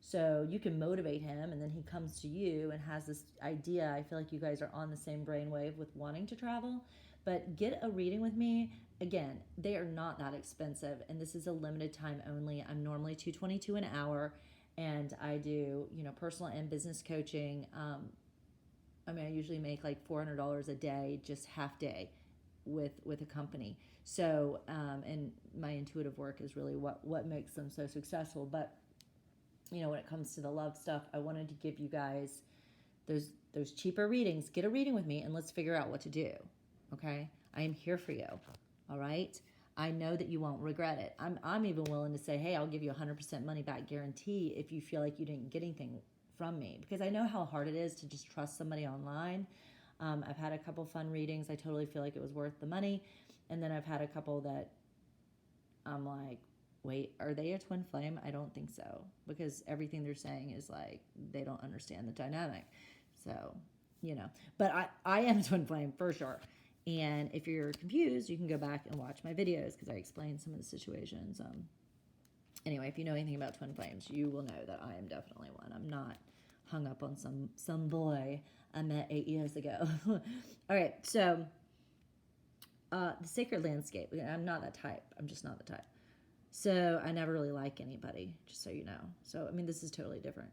So you can motivate him, and then he comes to you and has this idea. I feel like you guys are on the same brainwave with wanting to travel, but get a reading with me. Again, they are not that expensive, and this is a limited time only. I'm normally $222 an hour, and I do, personal and business coaching. I usually make like $400 a day, just half day with a company. So, and my intuitive work is really what makes them so successful. But, when it comes to the love stuff, I wanted to give you guys those cheaper readings. Get a reading with me and let's figure out what to do. Okay? I am here for you. All right? I know that you won't regret it. I'm even willing to say, hey, I'll give you 100% money back guarantee if you feel like you didn't get anything from me, because I know how hard it is to just trust somebody online. I've had a couple fun readings. I totally feel like it was worth the money. And then I've had a couple that I'm like, wait, are they a twin flame? I don't think so, because everything they're saying is like they don't understand the dynamic. So, but I am a twin flame for sure. And if you're confused, you can go back and watch my videos because I explain some of the situations. Anyway, if you know anything about twin flames, you will know that I am definitely one. I'm not hung up on some boy I met 8 years ago. All right, so the sacred landscape. I'm not that type. I'm just not the type. So I never really like anybody, just so you know. So, this is totally different.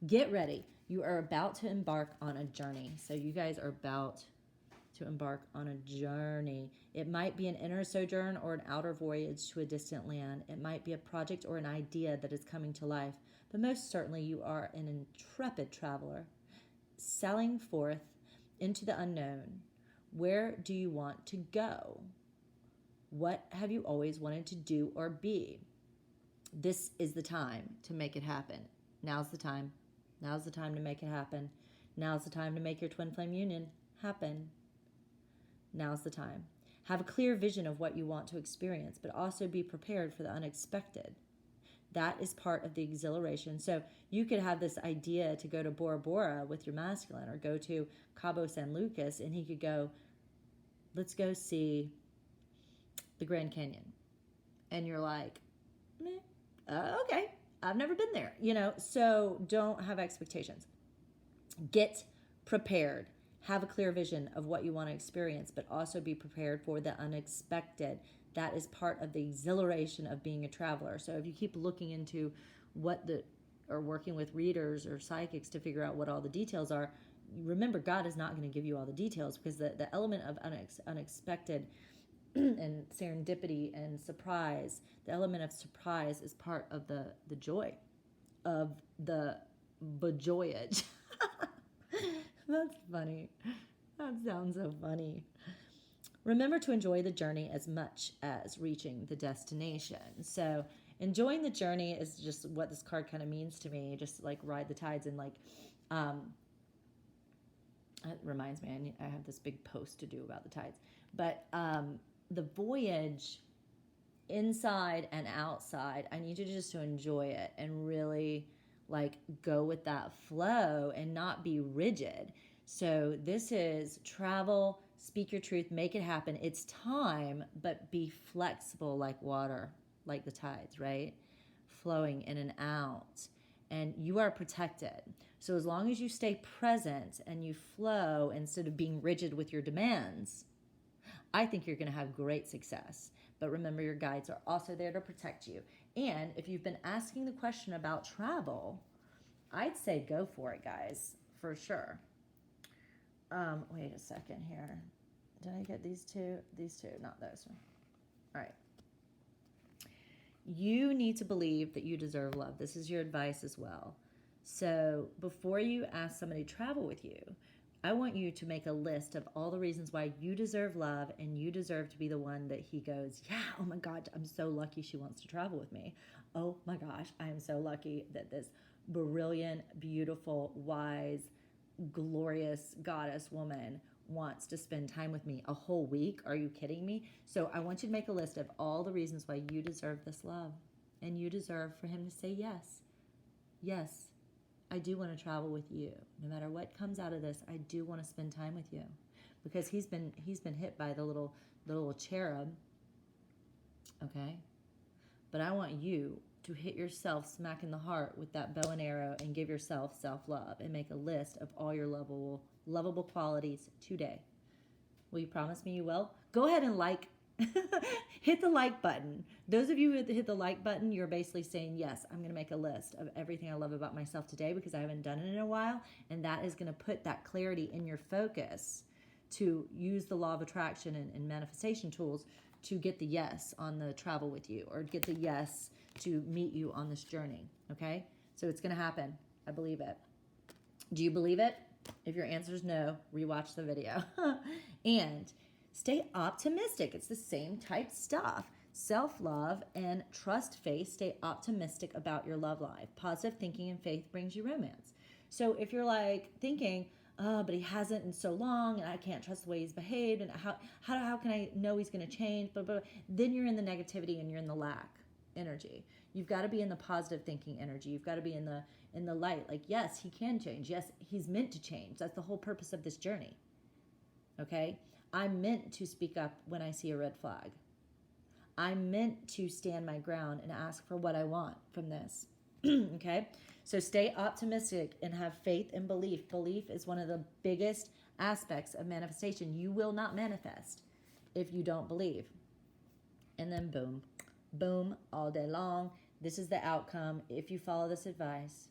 Get ready. You are about to embark on a journey. So you guys are about to embark on a journey. It might be an inner sojourn or an outer voyage to a distant land. It might be a project or an idea that is coming to life. But most certainly you are an intrepid traveler, sailing forth into the unknown. Where do you want to go? What have you always wanted to do or be? This is the time to make it happen. Now's the time. Now's the time to make it happen. Now's the time to make your twin flame union happen. Now's the time. Have a clear vision of what you want to experience, but also be prepared for the unexpected. That is part of the exhilaration. So you could have this idea to go to Bora Bora with your masculine, or go to Cabo San Lucas, and he could go, let's go see the Grand Canyon. And you're like, okay, I've never been there, so don't have expectations. Get prepared. Have a clear vision of what you want to experience, but also be prepared for the unexpected. That is part of the exhilaration of being a traveler. So if you keep looking into or working with readers or psychics to figure out what all the details are, remember, God is not going to give you all the details, because the element of unexpected and serendipity and surprise, the element of surprise is part of the joy of the voyage. That's funny. That sounds so funny. Remember to enjoy the journey as much as reaching the destination. So enjoying the journey is just what this card kind of means to me. Just like ride the tides, and like, it reminds me, I have this big post to do about the tides. But the voyage, inside and outside, I need you just to enjoy it and really like go with that flow and not be rigid. So this is travel, speak your truth, make it happen. It's time, but be flexible like water, like the tides, right? Flowing in and out. And you are protected. So as long as you stay present and you flow instead of being rigid with your demands, I think you're going to have great success. But remember, your guides are also there to protect you. And if you've been asking the question about travel, I'd say go for it, guys, for sure. Wait a second here. Did I get these two? These two, not those. All right. You need to believe that you deserve love. This is your advice as well. So before you ask somebody to travel with you, I want you to make a list of all the reasons why you deserve love and you deserve to be the one that he goes, yeah, oh my God, I'm so lucky she wants to travel with me. Oh my gosh, I am so lucky that this brilliant, beautiful, wise, glorious goddess woman wants to spend time with me a whole week. Are you kidding me? So I want you to make a list of all the reasons why you deserve this love, and you deserve for him to say yes. Yes, I do want to travel with you. No matter what comes out of this, I do want to spend time with you, because he's been hit by the little cherub. Okay? But I want you to hit yourself smack in the heart with that bow and arrow and give yourself self-love and make a list of all your lovable qualities today. Will you promise me you will? Go ahead and hit the like button. Those of you who hit the like button, you're basically saying, yes, I'm going to make a list of everything I love about myself today, because I haven't done it in a while. And that is going to put that clarity in your focus to use the law of attraction and manifestation tools to get the yes on the travel with you, or get the yes to meet you on this journey. Okay? So it's going to happen. I believe it. Do you believe it? If your answer is no, rewatch the video. And stay optimistic. It's the same type stuff. Self-love and trust faith. Stay optimistic about your love life. Positive thinking and faith brings you romance. So if you're like thinking, oh, but he hasn't in so long, and I can't trust the way he's behaved, and how can I know he's going to change, blah, blah, blah, then you're in the negativity and you're in the lack energy. You've got to be in the positive thinking energy. You've got to be in the light. Like, yes, he can change. Yes, he's meant to change. That's the whole purpose of this journey. Okay? I'm meant to speak up when I see a red flag. I'm meant to stand my ground and ask for what I want from this. Okay? So stay optimistic and have faith and belief. Belief is one of the biggest aspects of manifestation. You will not manifest if you don't believe. And then boom, boom, all day long. This is the outcome if you follow this advice.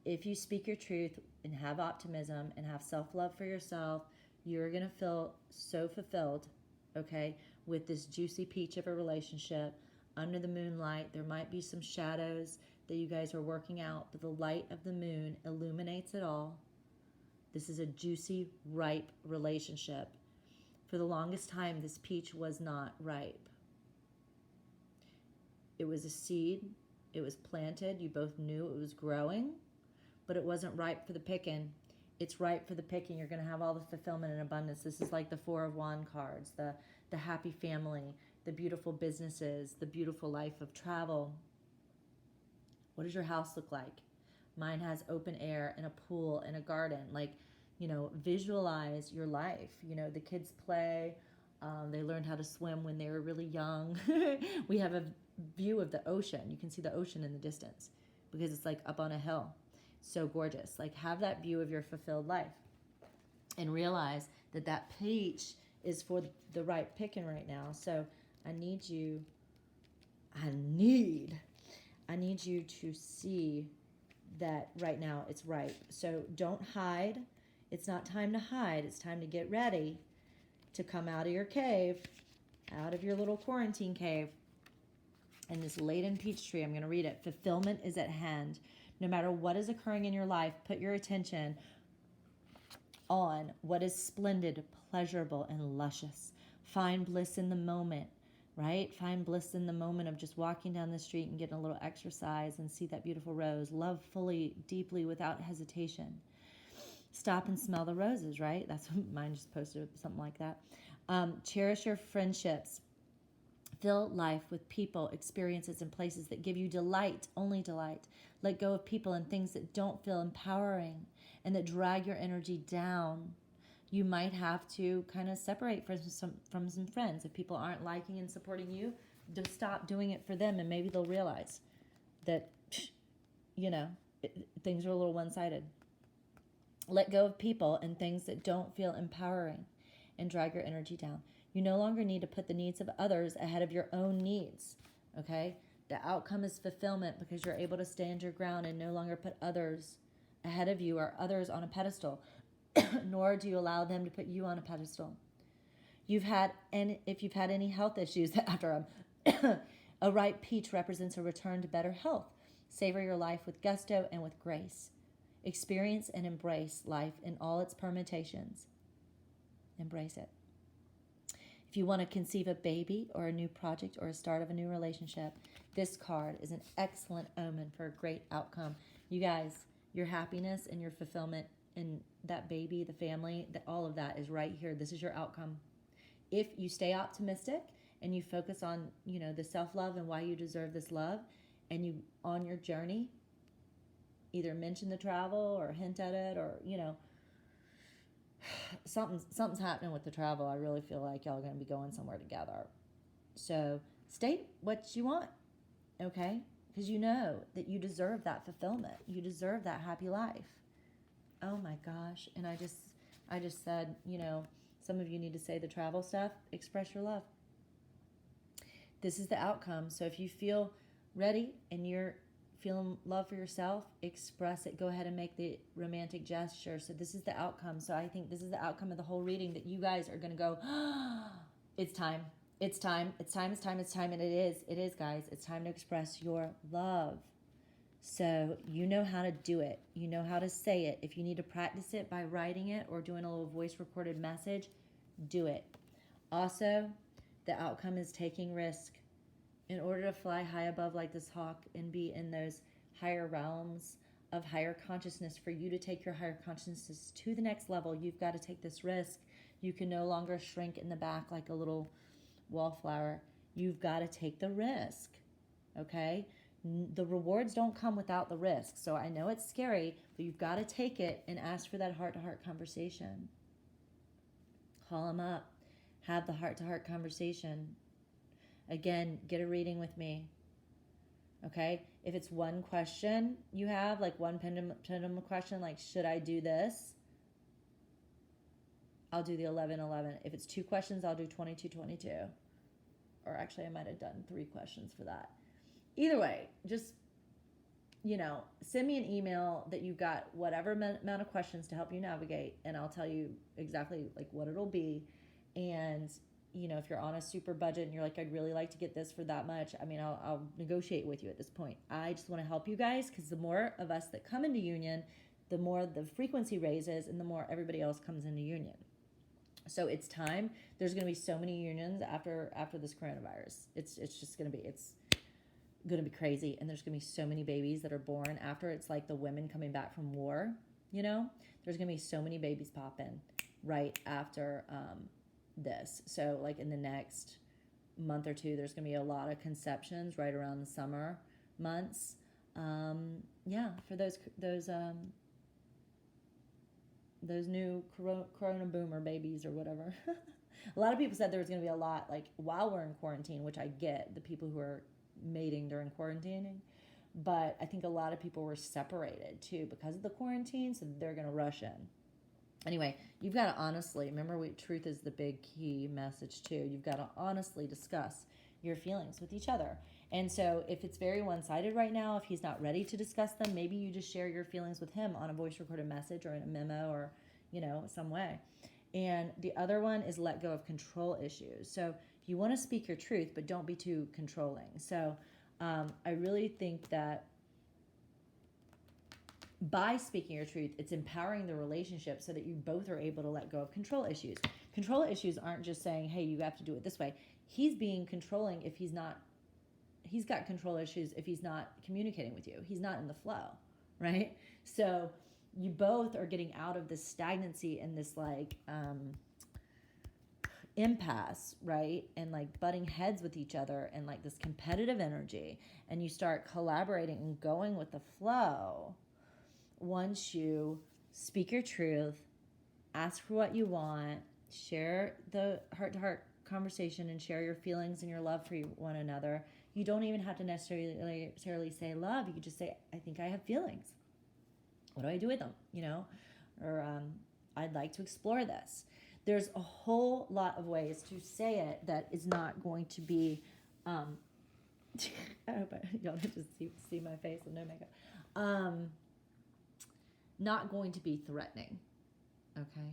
If you speak your truth and have optimism and have self-love for yourself, you're going to feel so fulfilled, okay, with this juicy peach of a relationship. Under the moonlight, there might be some shadows that you guys are working out, but the light of the moon illuminates it all. This is a juicy, ripe relationship. For the longest time, this peach was not ripe. It was a seed. It was planted. You both knew it was growing, but it wasn't ripe for the picking. It's ripe for the picking. You're going to have all the fulfillment and abundance. This is like the Four of Wands cards, the happy family, the beautiful businesses, the beautiful life of travel. What does your house look like? Mine has open air and a pool and a garden. Like, visualize your life. The kids play. They learned how to swim when they were really young. We have a view of the ocean. You can see the ocean in the distance because it's like up on a hill. So gorgeous. Like, have that view of your fulfilled life and realize that peach is for the right picking right now. So I need you to see that right now it's ripe. So don't hide. It's not time to hide. It's time to get ready to come out of your cave, out of your little quarantine cave. And this laden peach tree, I'm going to read it. Fulfillment is at hand. No matter what is occurring in your life, put your attention on what is splendid, pleasurable, and luscious. Find bliss in the moment. right? Find bliss in the moment of just walking down the street and getting a little exercise and see that beautiful rose. Love fully, deeply, without hesitation. Stop and smell the roses, right? That's what mine just posted, something like that. Cherish your friendships. Fill life with people, experiences, and places that give you delight, only delight. Let go of people and things that don't feel empowering and that drag your energy down. You might have to kind of separate from some friends. If people aren't liking and supporting you, just stop doing it for them, and maybe they'll realize that, things are a little one-sided. Let go of people and things that don't feel empowering and drag your energy down. You no longer need to put the needs of others ahead of your own needs, okay? The outcome is fulfillment because you're able to stand your ground and no longer put others ahead of you or others on a pedestal, nor do you allow them to put you on a pedestal. If you've had any health issues after a ripe peach represents a return to better health. Savor your life with gusto and with grace. Experience and embrace life in all its permutations. Embrace it. If you want to conceive a baby or a new project or a start of a new relationship, this card is an excellent omen for a great outcome. You guys, your happiness and your fulfillment in that baby, the family, all of that is right here. This is your outcome. If you stay optimistic and you focus on, the self-love and why you deserve this love, and you, on your journey, either mention the travel or hint at it, or, something's happening with the travel. I really feel like y'all are going to be going somewhere together. So state what you want, okay? Because you know that you deserve that fulfillment. You deserve that happy life. Oh my gosh. And I just said, some of you need to say the travel stuff. Express your love. This is the outcome. So if you feel ready and you're feeling love for yourself, express it. Go ahead and make the romantic gesture. So this is the outcome. So I think this is the outcome of the whole reading, that you guys are going to go, it's time. It's time. It's time. It's time. It's time. And it is, guys. It's time to express your love. So you know how to do it. You know how to say it. If you need to practice it by writing it or doing a little voice recorded message, do it. Also, the outcome is taking risk. In order to fly high above like this hawk and be in those higher realms of higher consciousness, for you to take your higher consciousness to the next level, you've got to take this risk. You can no longer shrink in the back like a little wallflower. You've got to take the risk, okay? The rewards don't come without the risk. So I know it's scary, but you've got to take it and ask for that heart-to-heart conversation. Call them up. Have the heart-to-heart conversation. Again, get a reading with me, okay? If it's one question you have, like one pendulum question, like, should I do this? I'll do the 11-11. If it's two questions, I'll do 22-22. Or actually, I might have done 3 questions for that. Either way, just, send me an email that you've got whatever amount of questions to help you navigate, and I'll tell you exactly, like, what it'll be. And if you're on a super budget and you're like, I'd really like to get this for that much, I'll negotiate with you at this point. I just want to help you guys, because the more of us that come into union, the more the frequency raises and the more everybody else comes into union. So it's time. There's going to be so many unions after this coronavirus. It's going to be crazy. And there's going to be so many babies that are born after. It's like the women coming back from war, There's going to be so many babies popping right after this. So like in the next month or two, there's going to be a lot of conceptions right around the summer months. For those new corona boomer babies or whatever. A lot of people said there was going to be a lot, like, while we're in quarantine, which I get, the people who are mating during quarantining. But I think a lot of people were separated too because of the quarantine, so they're going to rush in. Anyway, you've got to honestly, remember, truth is the big key message too. You've got to honestly discuss your feelings with each other. And so if it's very one-sided right now, if he's not ready to discuss them, maybe you just share your feelings with him on a voice recorded message or in a memo or, some way. And the other one is let go of control issues. So you want to speak your truth, but don't be too controlling. So I really think that by speaking your truth, it's empowering the relationship so that you both are able to let go of control issues. Control issues aren't just saying, hey, you have to do it this way. he's being controlling if he's not, he's got control issues if he's not communicating with you. He's not in the flow, right? So you both are getting out of this stagnancy and this like impasse, right? And like butting heads with each other and like this competitive energy. And you start collaborating and going with the flow once you speak your truth, ask for what you want, share the heart-to-heart conversation and share your feelings and your love for one another. You don't even have to necessarily say love. You could just say, I think I have feelings. What do I do with them? You know, or I'd like to explore this. There's a whole lot of ways to say it that is not going to be, I hope y'all can just see my face with no makeup. Not going to be threatening. Okay.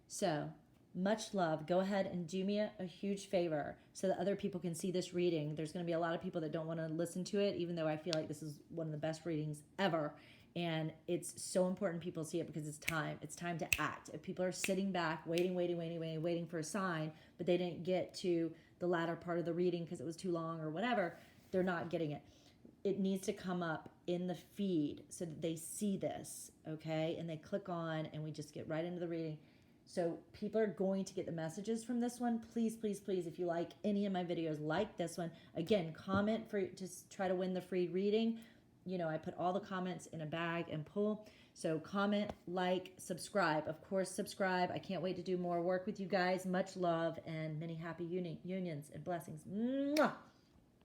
So much love. Go ahead and do me a huge favor so that other people can see this reading. There's going to be a lot of people that don't want to listen to it, even though I feel like this is one of the best readings ever. And it's so important people see it because it's time. It's time to act. If people are sitting back, waiting for a sign, but they didn't get to the latter part of the reading because it was too long or whatever, they're not getting it. It needs to come up in the feed so that they see this, okay? And they click on and we just get right into the reading. So people are going to get the messages from this one. Please, please, please, if you like any of my videos, like this one. Again, comment to try to win the free reading. You know, I put all the comments in a bag and pull. So comment, like, subscribe. Of course, subscribe. I can't wait to do more work with you guys. Much love and many happy unions and blessings. Mwah!